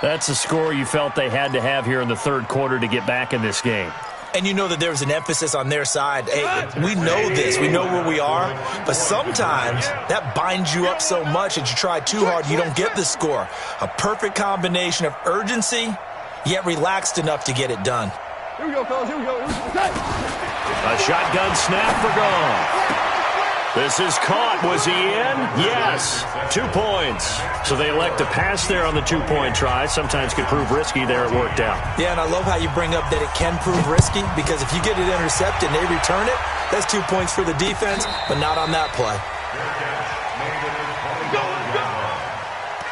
That's a score you felt they had to have here in the third quarter to get back in this game. And you know that there was an emphasis on their side. Hey, we know this. We know where we are. But sometimes that binds you up so much that you try too hard, you don't get the score. A perfect combination of urgency, yet relaxed enough to get it done. Here we go, fellas. Here we go. A shotgun snap for gone. This is caught. Was he in? Yes. 2 points. So they elect to pass there on the two-point try. Sometimes could prove risky. There it worked out. Yeah, and I love how you bring up that it can prove risky because if you get it intercepted and they return it, that's 2 points for the defense, but not on that play.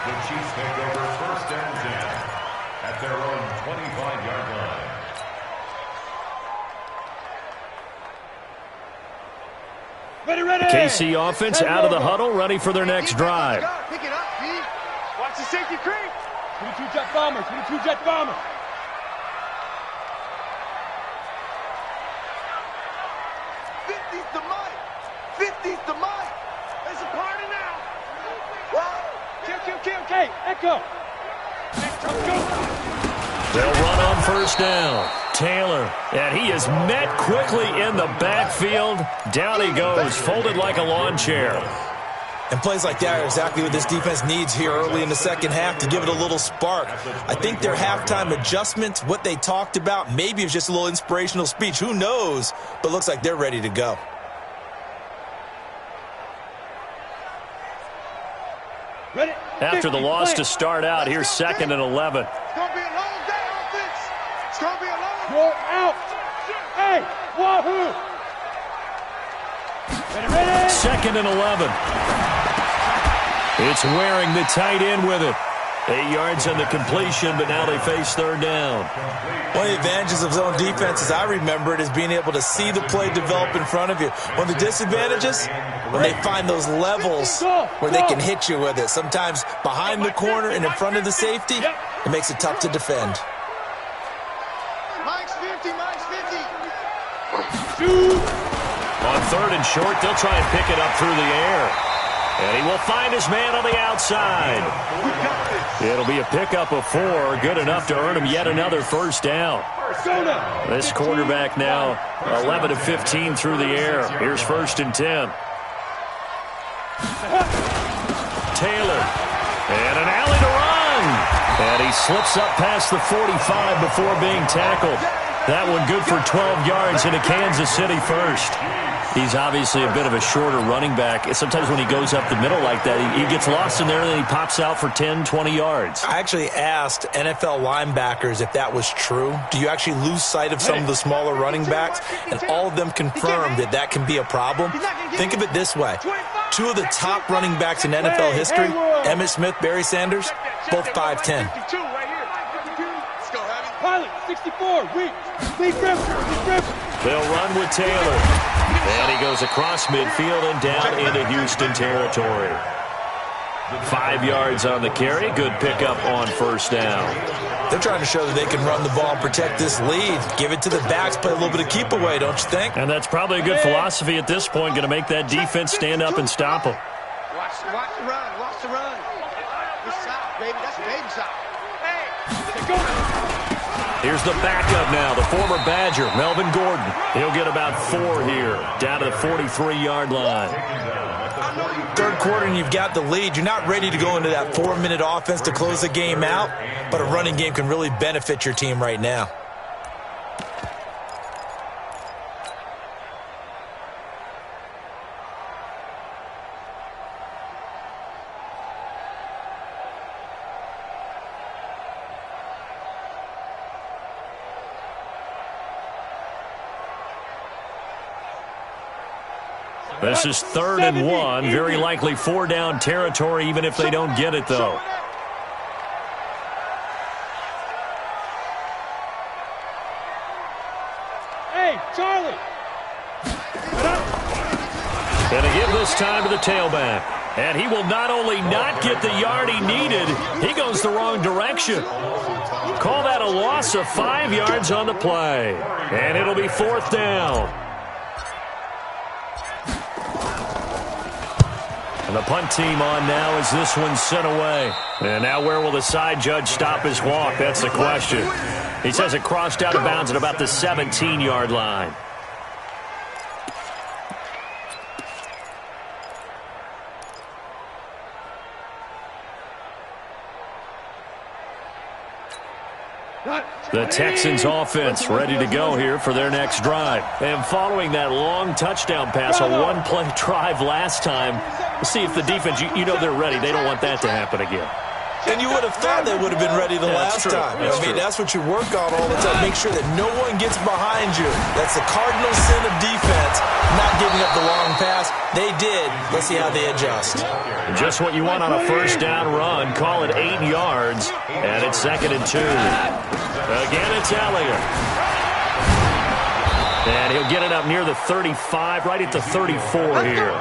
The Chiefs take over first and 10 at their own 25-yard line. Ready. KC offense out of the huddle, ready for their next drive. Pick it up, B. Watch the safety creep. 22 jet bombers. 50's the mic. There's a party now. Whoa. Kill. Echo. They'll run on first down. Taylor, and he is met quickly in the backfield. Down he goes, folded like a lawn chair. And plays like that are exactly what this defense needs here early in the second half to give it a little spark. I think their halftime adjustments, what they talked about, maybe it's just a little inspirational speech. Who knows? But looks like they're ready to go. After the loss to start out, here's 2nd and 11. It's going to be a long day, offense. It's going to be a long day. You're out. Hey, wahoo. Ready. 2nd and 11. It's wearing the tight end with it. 8 yards on the completion, but now they face third down. One of the advantages of zone defense, as I remember it, is being able to see the play develop in front of you. One of the disadvantages, when they find those levels where they can hit you with it. Sometimes behind the corner and in front of the safety, it makes it tough to defend. Mike's 50. On 3rd and short, they'll try and pick it up through the air. And he will find his man on the outside. It'll be a pickup of 4, good enough to earn him yet another first down. This quarterback now 11 of 15 through the air. Here's 1st and 10. Taylor, and an alley to run. And he slips up past the 45 before being tackled. That one good for 12 yards into Kansas City first. He's obviously a bit of a shorter running back. Sometimes when he goes up the middle like that, he gets lost in there and then he pops out for 10, 20 yards. I actually asked NFL linebackers if that was true. Do you actually lose sight of some of the smaller running backs? And all of them confirmed that that can be a problem. Think of it this way. Two of the top running backs in NFL history, Emmitt Smith, Barry Sanders, both 5'10". Pilot, 64, weak grip. They'll run with Taylor. And he goes across midfield and down into Houston territory. 5 yards on the carry. Good pickup on first down. They're trying to show that they can run the ball and protect this lead. Give it to the backs, play a little bit of keep away, don't you think? And that's probably a good philosophy at this point, going to make that defense stand up and stop them. Watch the run. Good shot, baby. That's a baby shot. Hey, go. Here's the backup now, the former Badger, Melvin Gordon. He'll get about 4 here, down to the 43-yard line. Third quarter and you've got the lead. You're not ready to go into that 4-minute offense to close the game out, but a running game can really benefit your team right now. This is 3rd and 1. Very likely 4-down territory, even if they don't get it, though. Hey, Charlie. And to give this time to the tailback. And he will not only not get the yard he needed, he goes the wrong direction. Call that a loss of 5 yards on the play. And it'll be 4th down. And the punt team on now as this one's sent away. And now where will the side judge stop his walk? That's the question. He says it crossed out of bounds at about the 17-yard line. The Texans offense ready to go here for their next drive. And following that long touchdown pass, a one-play drive last time, we'll see if the defense, you know they're ready. They don't want that to happen again. And you would have thought they would have been ready the last time. I mean, that's what you work on all the time. Make sure that no one gets behind you. That's the cardinal sin of defense, not giving up the long pass. They did. Let's see how they adjust. Just what you want on a first down run. Call it 8 yards, and it's 2nd and 2. Again, it's Elliott. And he'll get it up near the 35, right at the 34 here.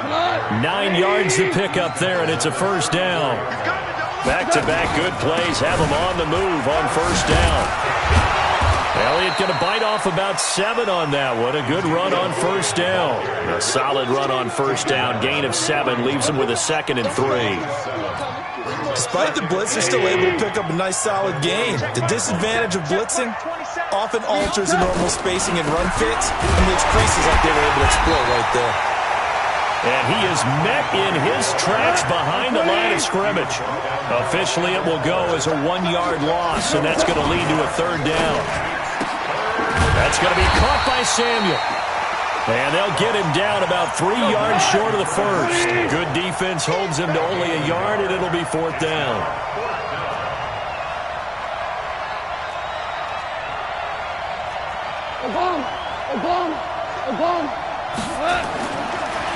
9 yards to pick up there, and it's a first down. Back-to-back good plays have him on the move on first down. Elliott going to bite off about 7 on that one. A good run on first down. A solid run on first down. Gain of 7 leaves him with a 2nd and 3. Despite the blitz, they're still able to pick up a nice, solid gain. The disadvantage of blitzing often alters the normal spacing and run fits, and leaves creases like they were able to exploit right there. And he is met in his tracks behind the line of scrimmage. Officially, it will go as a 1-yard loss, and that's going to lead to a 3rd down. That's going to be caught by Samuel. And they'll get him down about 3 yards short of the first. Good defense holds him to only a yard, and it'll be 4th down.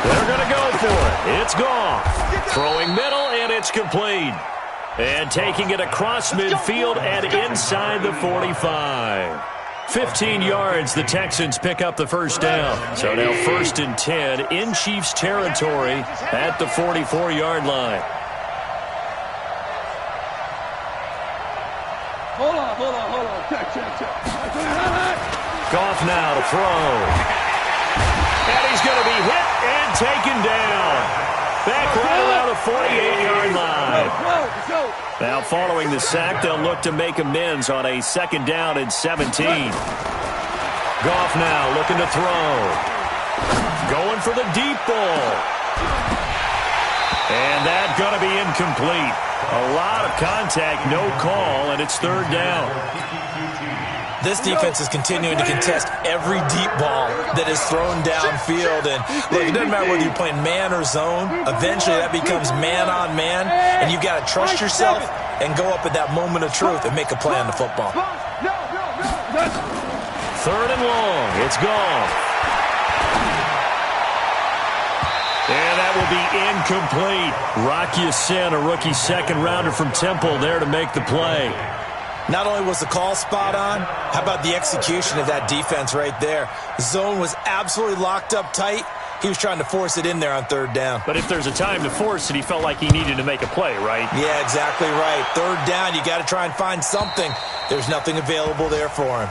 They're going to go for it. It's Goff. Throwing middle, and it's complete. And taking it across midfield and inside the 45. 15 yards, the Texans pick up the first down. So now 1st and 10 in Chiefs territory at the 44-yard line. Hold on. Check. Goff now to throw. And he's going to be hit and taken down. Back right around the 48-yard line. Now following the sack, they'll look to make amends on a 2nd down and 17. Goff now looking to throw. Going for the deep ball. And that's going to be incomplete. A lot of contact, no call, and it's 3rd down. this defense is continuing to contest every deep ball that is thrown downfield. And look, it doesn't matter whether you're playing man or zone. Eventually that becomes man on man, and you've got to trust yourself and go up at that moment of truth and make a play on the football. Third and long. It's gone. And that will be incomplete. Rocky Sin, a rookie second rounder from Temple, there to make the play. Not only was the call spot on, how about the execution of that defense right there? The zone was absolutely locked up tight. He was trying to force it in there on third down. But if there's a time to force it, he felt like he needed to make a play, right? Yeah, exactly right. Third down, you got to try and find something. There's nothing available there for him.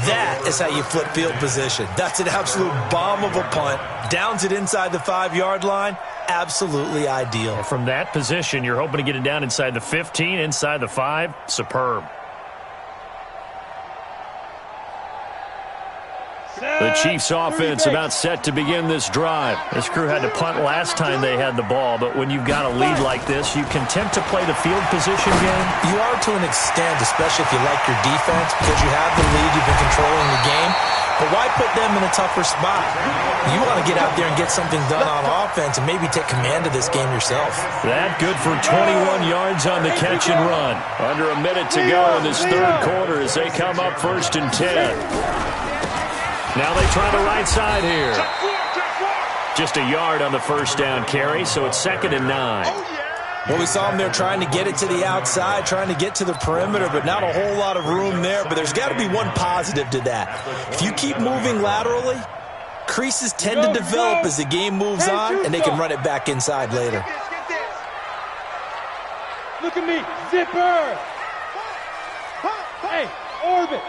That is how you flip field position. That's an absolute bomb of a punt. Downs it inside the 5-yard line. Absolutely ideal. And from that position, you're hoping to get it down inside the 15, inside the 5. Superb. The Chiefs offense about set to begin this drive. This crew had to punt last time they had the ball, but when you've got a lead like this, you content to play the field position game? You are to an extent, especially if you like your defense, because you have the lead, you've been controlling the game. But why put them in a tougher spot? You want to get out there and get something done on offense and maybe take command of this game yourself. That good for 21 yards on the catch and run. Under a minute to go in this third quarter as they come up 1st and 10. Now they try the right side here. Just a yard on the first down carry, so it's 2nd and 9. Well, we saw him there trying to get it to the outside, trying to get to the perimeter, but not a whole lot of room there. But there's got to be one positive to that. If you keep moving laterally, creases tend to develop as the game moves on, and they can run it back inside later. Look at me, zipper. Hey, orbit.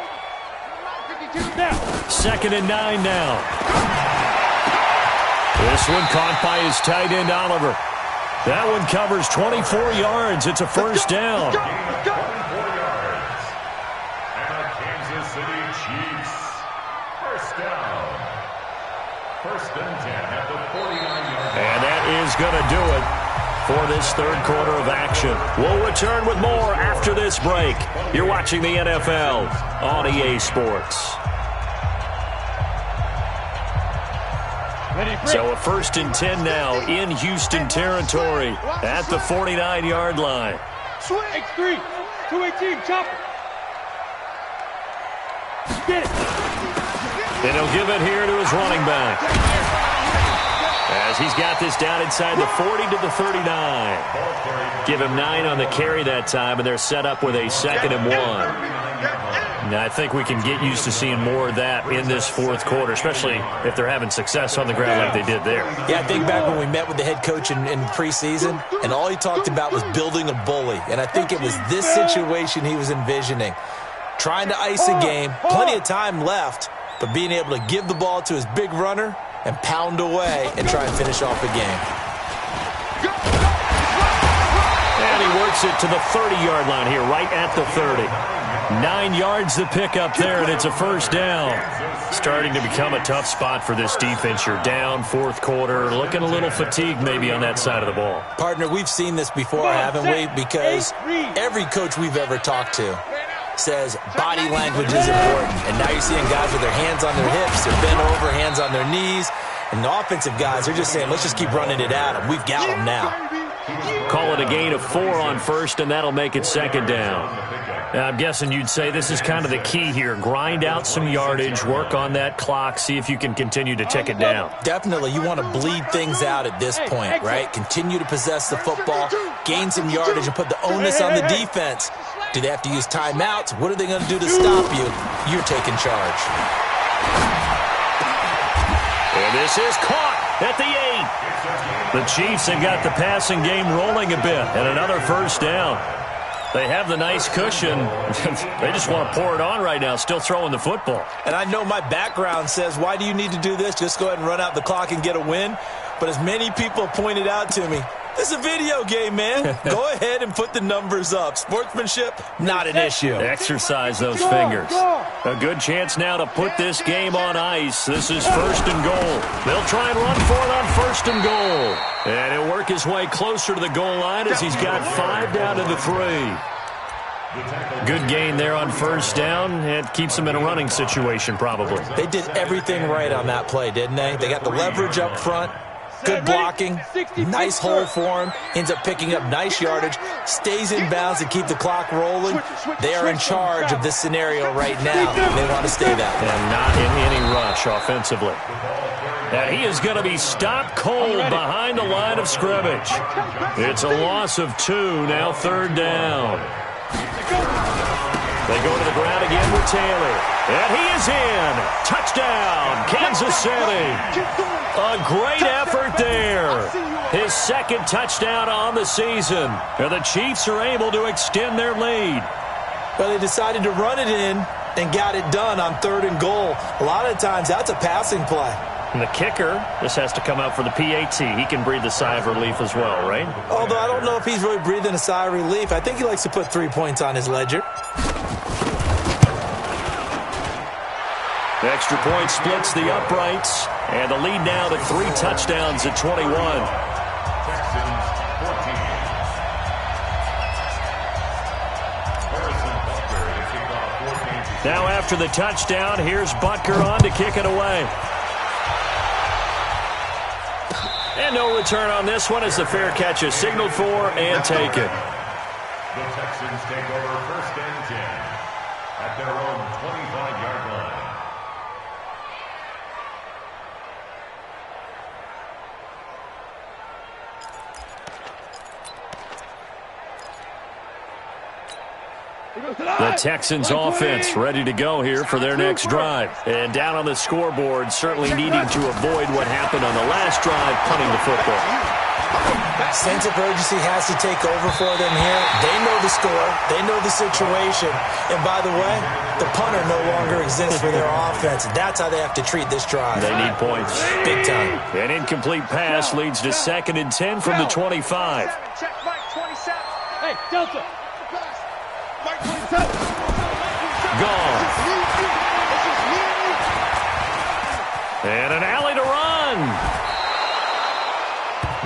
2nd and 9 now. This one caught by his tight end, Oliver. That one covers 24 yards. It's a first down. 24 yards. And the Kansas City Chiefs. First down. 1st and 10 at the 49-yard line. And that is going to do it for this third quarter of action. We'll return with more after this break. You're watching the NFL on EA Sports. So a 1st and 10 now in Houston territory at the 49-yard line. X3, 218, chop. Get it. And he'll give it here to his running back, as he's got this down inside the 40 to the 39. Give him 9 on the carry that time, and they're set up with a 2nd and 1. Now, I think we can get used to seeing more of that in this fourth quarter, especially if they're having success on the ground like they did there. Yeah, I think back when we met with the head coach in preseason, and all he talked about was building a bully. And I think it was this situation he was envisioning. Trying to ice a game, plenty of time left, but being able to give the ball to his big runner and pound away and try and finish off the game. And he works it to the 30-yard line here, right at the 30. 9 yards to pick up there, and it's a first down. Starting to become a tough spot for this defense. You're down, fourth quarter, looking a little fatigued maybe on that side of the ball. Partner, we've seen this before, haven't we? Because every coach we've ever talked to says body language is important. And now you're seeing guys with their hands on their hips, they're bent over, hands on their knees. And the offensive guys are just saying, let's just keep running it at them. We've got them now. Call it a gain of 4 on first, and that'll make it 2nd down. Now, I'm guessing you'd say this is kind of the key here. Grind out some yardage, work on that clock, see if you can continue to tick it down. Definitely. You want to bleed things out at this point, right? Continue to possess the football, gain some yardage, and put the onus on the defense. Do they have to use timeouts? What are they going to do to stop you? You're taking charge. And this is caught at the 8. The Chiefs have got the passing game rolling a bit, and another first down. They have the nice cushion. They just want to pour it on right now, still throwing the football. And I know my background says, why do you need to do this? Just go ahead and run out the clock and get a win. But as many people pointed out to me, this is a video game, man. Go ahead and put the numbers up. Sportsmanship, not an issue. Exercise those fingers. A good chance now to put this game on ice. This is 1st and goal. They'll try and run for it on 1st and goal. And he'll work his way closer to the goal line as he's got 5 down to the 3. Good gain there on first down. It keeps them in a running situation probably. They did everything right on that play, didn't they? They got the leverage up front. Good blocking, nice hole for him, ends up picking up nice yardage, stays in bounds to keep the clock rolling. They are in charge of this scenario right now. They want to stay that way. And not in any rush offensively. And he is going to be stopped cold behind the line of scrimmage. It's a loss of 2, now third down. They go to the ground again with Taylor. And he is in. Touchdown, Kansas City. A great effort there. His second touchdown on the season. And the Chiefs are able to extend their lead. Well, they decided to run it in and got it done on 3rd and goal. A lot of times, that's a passing play. And the kicker, this has to come out for the PAT. He can breathe a sigh of relief as well, right? Although I don't know if he's really breathing a sigh of relief. I think he likes to put 3 points on his ledger. The extra point splits the uprights. And the lead now to 3 touchdowns at 21. Texans 14. Now after the touchdown, here's Butker on to kick it away. And no return on this one as the fair catch is signaled for and taken. The Texans take over 1st and 10 at their own 25-yard line. The Texans offense ready to go here for their next drive. And down on the scoreboard, certainly needing to avoid what happened on the last drive, punting the football. Sense of urgency has to take over for them here. They know the score. They know the situation. And by the way, the punter no longer exists for their offense. That's how they have to treat this drive. They need points. Big time. An incomplete pass leads to 2nd and 10 from the 25. Check Mike 27. Hey, Delta. Mike 27. Gone. And an alley to run.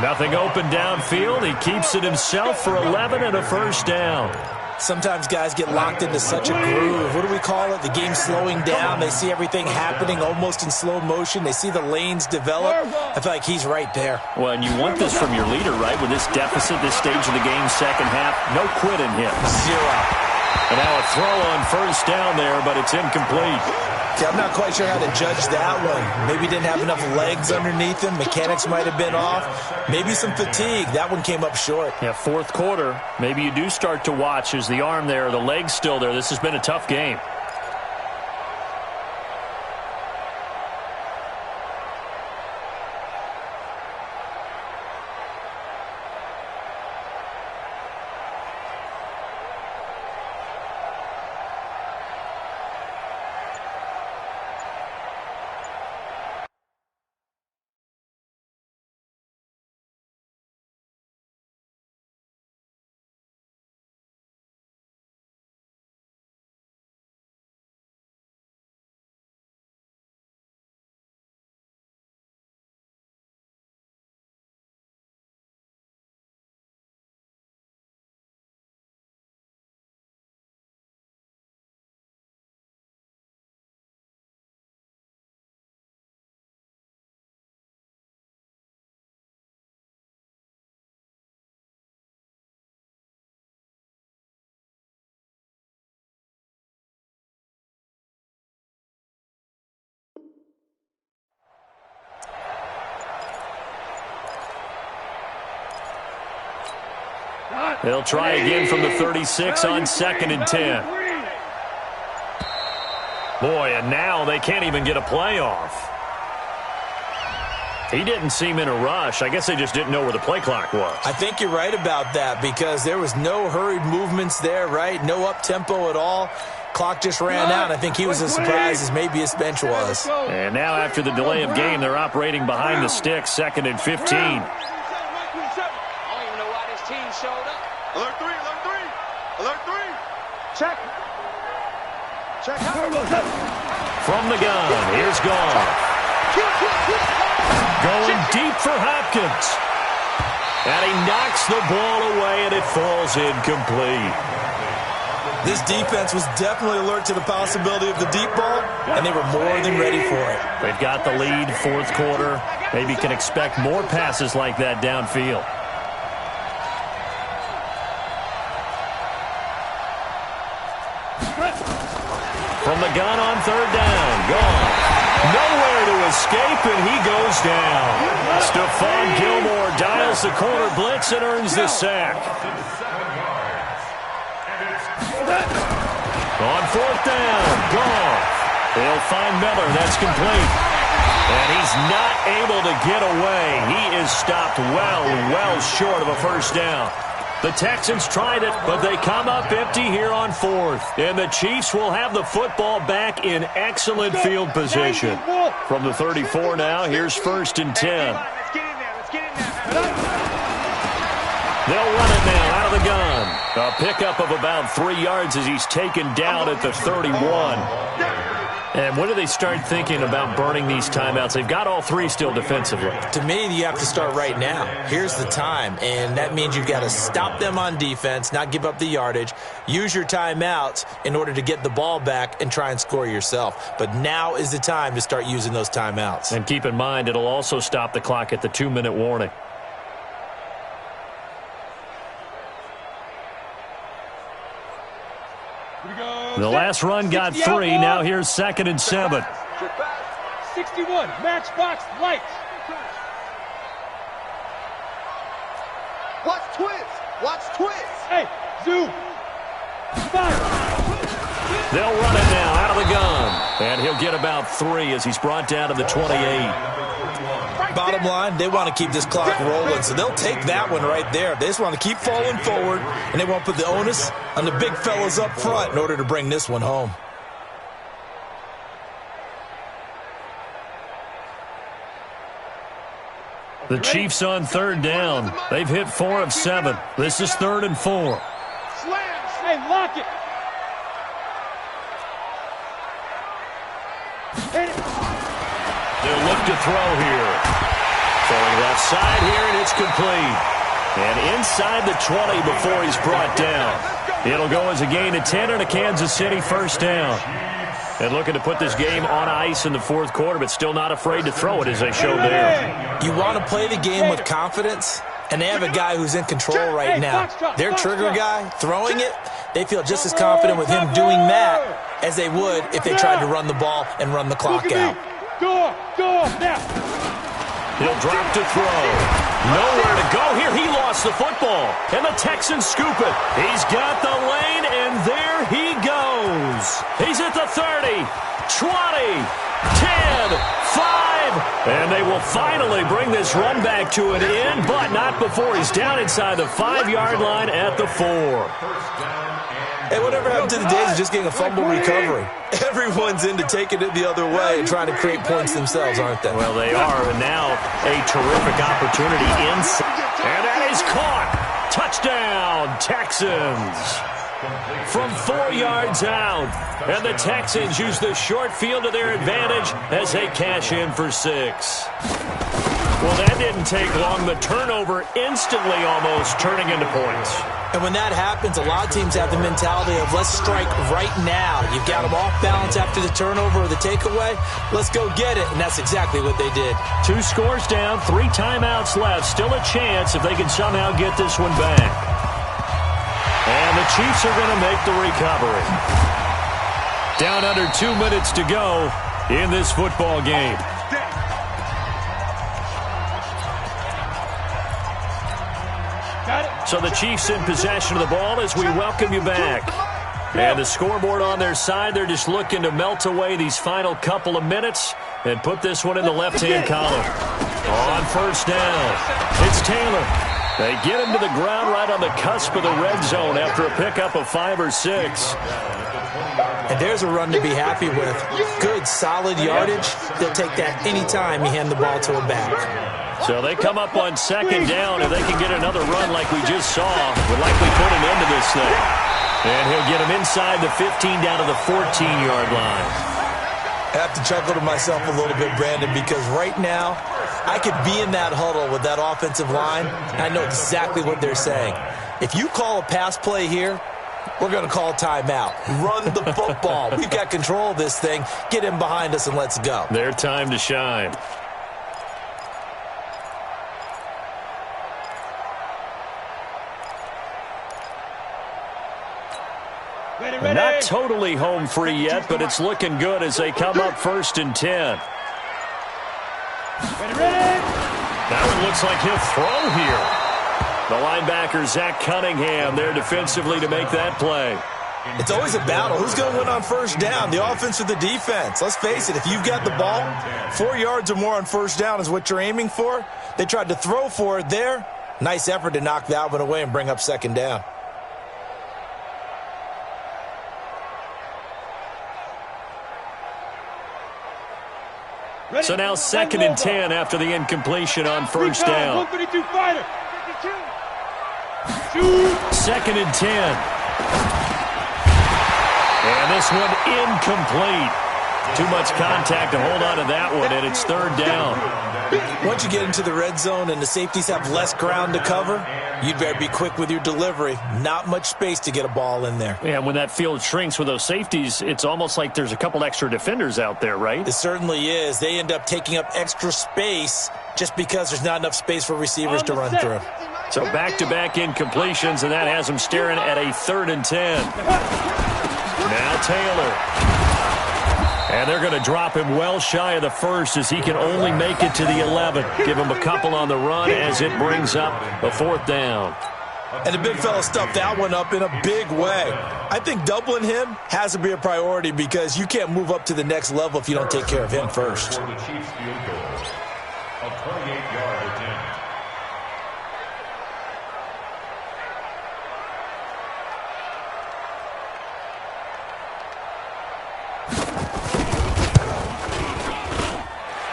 Nothing open downfield. He keeps it himself for 11 and a first down. Sometimes guys get locked into such a groove. What do we call it? The game's slowing down. They see everything happening almost in slow motion. They see the lanes develop. I feel like he's right there. Well, and you want this from your leader, right? With this deficit, this stage of the game, second half, no quitting him. 0. And now a throw on first down there, but it's incomplete. Okay, I'm not quite sure how to judge that one. Maybe he didn't have enough legs underneath him. Mechanics might have been off. Maybe some fatigue. That one came up short. Yeah, 4th quarter. Maybe you do start to watch. Is the arm there, the leg's still there? This has been a tough game. They'll try again from the 36 on 2nd and 10. Boy, and now they can't even get a play off. He didn't seem in a rush. I guess they just didn't know where the play clock was. I think you're right about that because there was no hurried movements there, right? No up-tempo at all. Clock just ran out. I think he was as surprised as maybe his bench was. And now after the delay of game, they're operating behind the sticks, 2nd and 15. Alert 3, alert 3. Alert 3. Check. Check out. From the gun, here's Goff. Going deep for Hopkins. And he knocks the ball away, and it falls incomplete. This defense was definitely alert to the possibility of the deep ball, and they were more than ready for it. They've got the lead, fourth quarter. Maybe can expect more passes like that downfield. From the gun on third down, gone. Nowhere to escape, and he goes down. Stephon Gilmore dials the corner blitz and earns the sack. On fourth down, gone. They'll find Miller. That's complete. And he's not able to get away. He is stopped well short of a first down. The Texans tried it, but they come up empty here on fourth. And the Chiefs will have the football back in excellent field position. From the 34 now, here's first and 10. They'll run it now out of the gun. A pickup of about 3 yards as he's taken down at the 31. And when do they start thinking about burning these timeouts? They've got all three still defensively. To me, you have to start right now. Here's the time, and that means you've got to stop them on defense, not give up the yardage, use your timeouts in order to get the ball back and try and score yourself. But now is the time to start using those timeouts. And keep in mind, it'll also stop the clock at the 2-minute warning. The last run got 3. Now here's second and 7. 61, matchbox lights. Watch twist. Watch twist. Hey, zoom. Fire. They'll run it now out of the gun. And he'll get about 3 as he's brought down to the 28. Bottom line, they want to keep this clock rolling, so they'll take that one right there. They just want to keep falling forward, and they won't put the onus on the big fellas up front in order to bring this one home. The Chiefs on third down. They've hit 4 of 7. This is 3rd and 4. Slam. Hey, lock it. Hit it. They'll look to throw here. Throwing left side here, and it's complete. And inside the 20 before he's brought down. It'll go as a gain of 10 and a Kansas City first down. And looking to put this game on ice in the fourth quarter, but still not afraid to throw it as they showed there. You want to play the game with confidence, and they have a guy who's in control right now. Their trigger guy, throwing it, they feel just as confident with him doing that as they would if they tried to run the ball and run the clock out. Go, now. He'll drop to throw. Nowhere to go here. He lost the football. And the Texans scoop it. He's got the lane, and there he goes. He's at the 30, 20, 10, 5. And they will finally bring this run back to an end, but not before he's down inside the 5-yard line at the 4. Hey, whatever happened to the days of just getting a fumble recovery? Everyone's into taking it the other way and trying to create points themselves, aren't they? Well, they are, and now a terrific opportunity inside. And that is caught. Touchdown, Texans. From 4 yards out. And the Texans use the short field to their advantage as they cash in for 6. Well, that didn't take long. The turnover instantly almost turning into points. And when that happens, a lot of teams have the mentality of let's strike right now. You've got them off balance after the turnover or the takeaway. Let's go get it. And that's exactly what they did. 2 scores down, 3 timeouts left. Still a chance if they can somehow get this one back. And the Chiefs are going to make the recovery. Down under 2 minutes to go in this football game. So the Chiefs in possession of the ball as we welcome you back. And the scoreboard on their side, they're just looking to melt away these final couple of minutes and put this one in the left-hand column. On first down, it's Taylor. They get him to the ground right on the cusp of the red zone after a pickup of 5 or 6. And there's a run to be happy with. Good, solid yardage. They'll take that anytime you hand the ball to a back. So they come up on second down. If they can get another run like we just saw, would likely put an end to this thing. And he'll get him inside the 15 down to the 14-yard line. I have to chuckle to myself a little bit, Brandon, because right now I could be in that huddle with that offensive line, and I know exactly what they're saying. If you call a pass play here, We're going to call timeout. Run the football. We've got control of this thing. Get him behind us and let's go. Their time to shine. Not totally home free yet, but it's looking good as they come up 1st and 10. That one looks like he'll throw here. The linebacker, Zach Cunningham, there defensively to make that play. It's always a battle. Who's going to win on 1st down, the offense or the defense? Let's face it, if you've got the ball, 4 yards or more on 1st down is what you're aiming for. They tried to throw for it there. Nice effort to knock that one away and bring up 2nd down. So now 2nd and 10 after the incompletion on 1st down. 152 fighter. 2nd and 10. And this one incomplete. Too much contact to hold on to that one, and it's 3rd down. Once you get into the red zone and the safeties have less ground to cover, you'd better be quick with your delivery. Not much space to get a ball in there. Yeah, when that field shrinks with those safeties, it's almost like there's a couple extra defenders out there, right? It certainly is. They end up taking up extra space just because there's not enough space for receivers to run through. So back-to-back incompletions, and that has them staring at a 3rd and 10. Now Taylor. And they're going to drop him well shy of the 1st as he can only make it to the 11. Give him a couple on the run as it brings up a 4th down. And the big fella stuffed that one up in a big way. I think doubling him has to be a priority because you can't move up to the next level if you don't take care of him first. For the Chiefs field goal, a 28-yard attempt.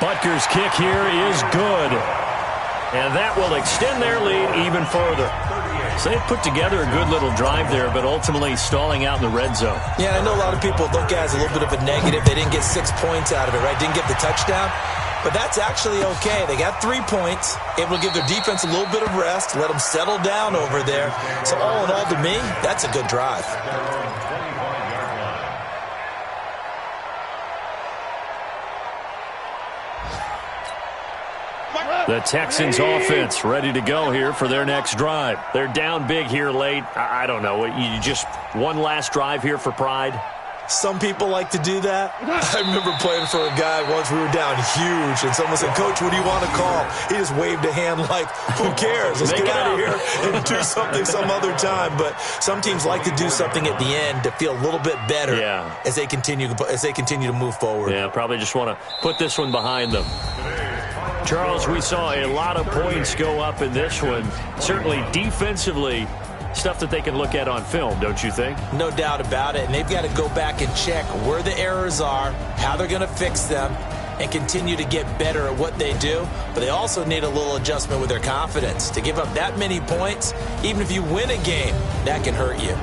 Butker's kick here is good. And that will extend their lead even further. So they put together a good little drive there, but ultimately stalling out in the red zone. Yeah, I know a lot of people look at it as a little bit of a negative. They didn't get 6 points out of it, right? Didn't get the touchdown. But that's actually okay. They got 3 points, able to give their defense a little bit of rest, let them settle down over there. So all in all, to me, that's a good drive. The Texans offense ready to go here for their next drive. They're down big here late. I don't know. You just one last drive here for pride? Some people like to do that. I remember playing for a guy once. We were down huge, and someone said, "Coach, what do you want to call?" He just waved a hand like, "Who cares? Let's get out of here and do something some other time." But some teams like to do something at the end to feel a little bit better as they continue to move forward. Yeah, probably just want to put this one behind them. Charles, we saw a lot of points go up in this one. Certainly defensively, stuff that they can look at on film, don't you think? No doubt about it. And they've got to go back and check where the errors are, how they're going to fix them, and continue to get better at what they do. But they also need a little adjustment with their confidence. To give up that many points, even if you win a game, that can hurt you.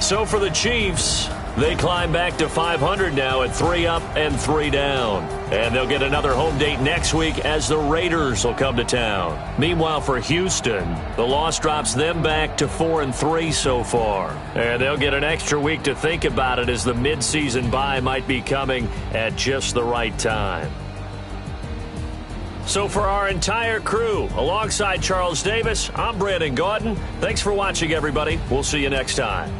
So for the Chiefs, they climb back to 500 now at 3 up and 3 down. And they'll get another home date next week as the Raiders will come to town. Meanwhile, for Houston, the loss drops them back to 4-3 so far. And they'll get an extra week to think about it as the midseason bye might be coming at just the right time. So for our entire crew, alongside Charles Davis, I'm Brandon Gaudin. Thanks for watching, everybody. We'll see you next time.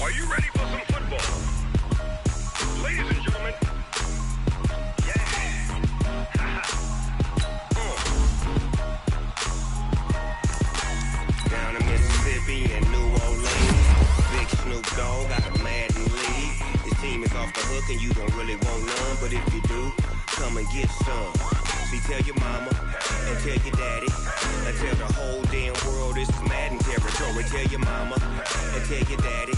Are you ready for some football? come and get some. See, tell your mama and tell your daddy and tell the whole damn world this is Madden territory. Tell your mama and tell your daddy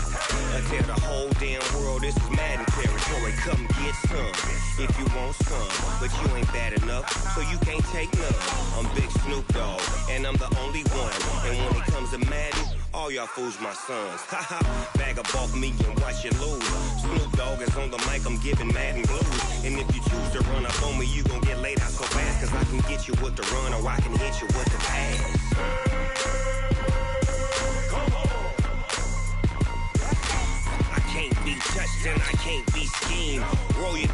and tell the whole damn world this is Madden territory. Come get some if you want some, but you ain't bad enough, so you can't take none. I'm Big Snoop Dogg, and I'm the only one. And when it comes to Madden, all y'all fools my sons. Haha, bag up off me and watch you lose. Snoop Dogg is on the mic, I'm giving Madden blues. And if you choose to run up on me, you gon' get laid out so fast. Cause I can get you with the run or I can hit you with the pass. I can't be touched and I can't be schemed. Roll you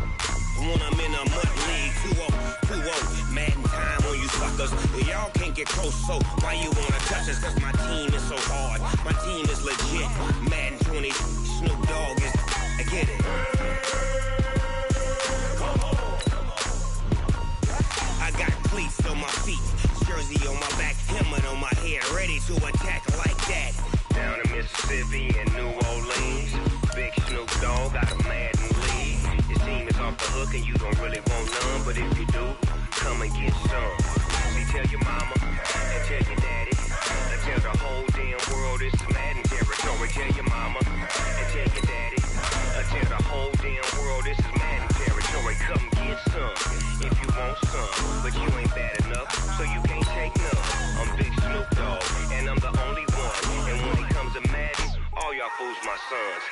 when I'm in a mud league. 2-0, Madden time on you suckers. Y'all can't get close, so why you wanna touch us? Cause my team is so hard, my team is legit. Madden 20, Snoop Dogg is, I get it. I got cleats on my feet, jersey on my back, helmet on my head, ready to attack like that. Down in Mississippi and New Orleans, Big Snoop Dogg got a Madden league. Your team is off the hook and you don't really want none, but if you do, come and get some. See, tell your mama and tell your daddy and tell the whole damn world this is Madden territory. Tell your mama and tell your daddy and tell the whole damn world this is Madden territory. Come get some if you want some, but you ain't bad enough, so you can't take none. I'm Big Snoop Dogg, and I'm the only one. And when it comes to Madden, all y'all fools my sons.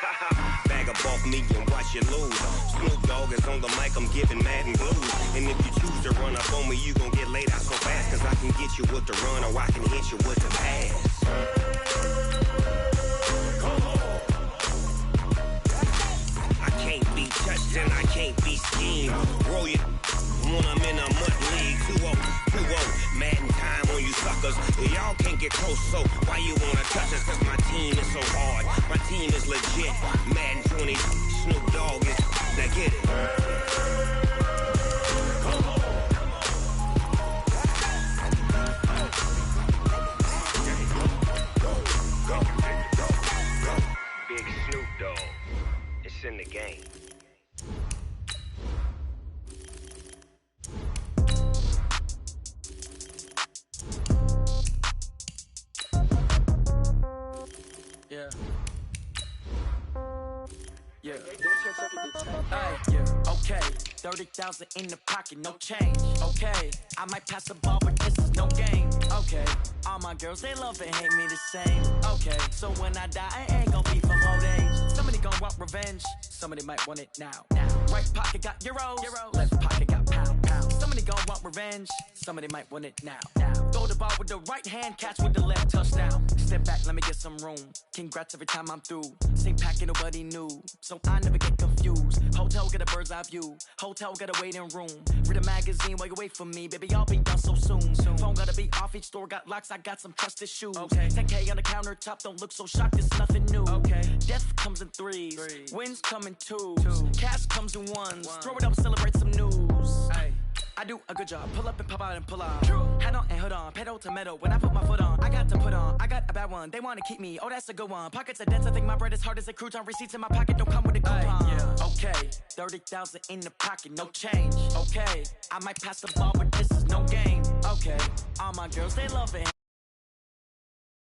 Bag up off me and watch you lose. Snoop Dogg is on the mic, I'm giving Madden blues. And if you choose to run up on me, you gon' get laid out so fast. Cause I can get you with the run or I can hit you with the pass. I can't be touched and I can't be schemed. Roll you when I'm in a mud league. 2-0, Madden time on you suckers. Y'all can't get close, so why you wanna touch us? Cause my team is so hard, my team is legit. Madden 20, Snoop Dogg is, now get it. Big Snoop Dogg, it's in the game. Yeah. Yeah. Hey, yeah. Okay. 30,000 in the pocket, no change. Okay. I might pass the ball, but this is no game. Okay. All my girls, they love and hate me the same. Okay. So when I die, I ain't gon' be from old age. Somebody gon' want revenge. Somebody might want it now. Right pocket got euros. Left pocket got pound. Somebody gon' want revenge. Somebody might want it now. Throw the ball with the right hand, catch with the left, touchdown. Step back, let me get some room. Congrats every time I'm through. Same packet, nobody knew, so I never get confused. Hotel get a bird's eye view. Hotel got a waiting room. Read a magazine while you wait for me, baby. I'll be done so soon. Phone gotta be off. Each store got locks. I got some trusted shoes. 10K on the countertop. Don't look so shocked. It's nothing new. Death comes in threes. Wins come in twos. Cash comes in ones. Throw it up, celebrate some news. I do a good job. Pull up and pop out and pull out. Head on and hood on. Pedal to metal. When I put my foot on, I got to put on. I got a bad one. They want to keep me. Oh, that's a good one. Pockets are dense. I think my bread is hard as a crouton. Receipts in my pocket don't come with a coupon. Yeah. Okay. 30,000 in the pocket. No change. Okay. I might pass the ball, but this is no game. Okay. All my girls, they love it.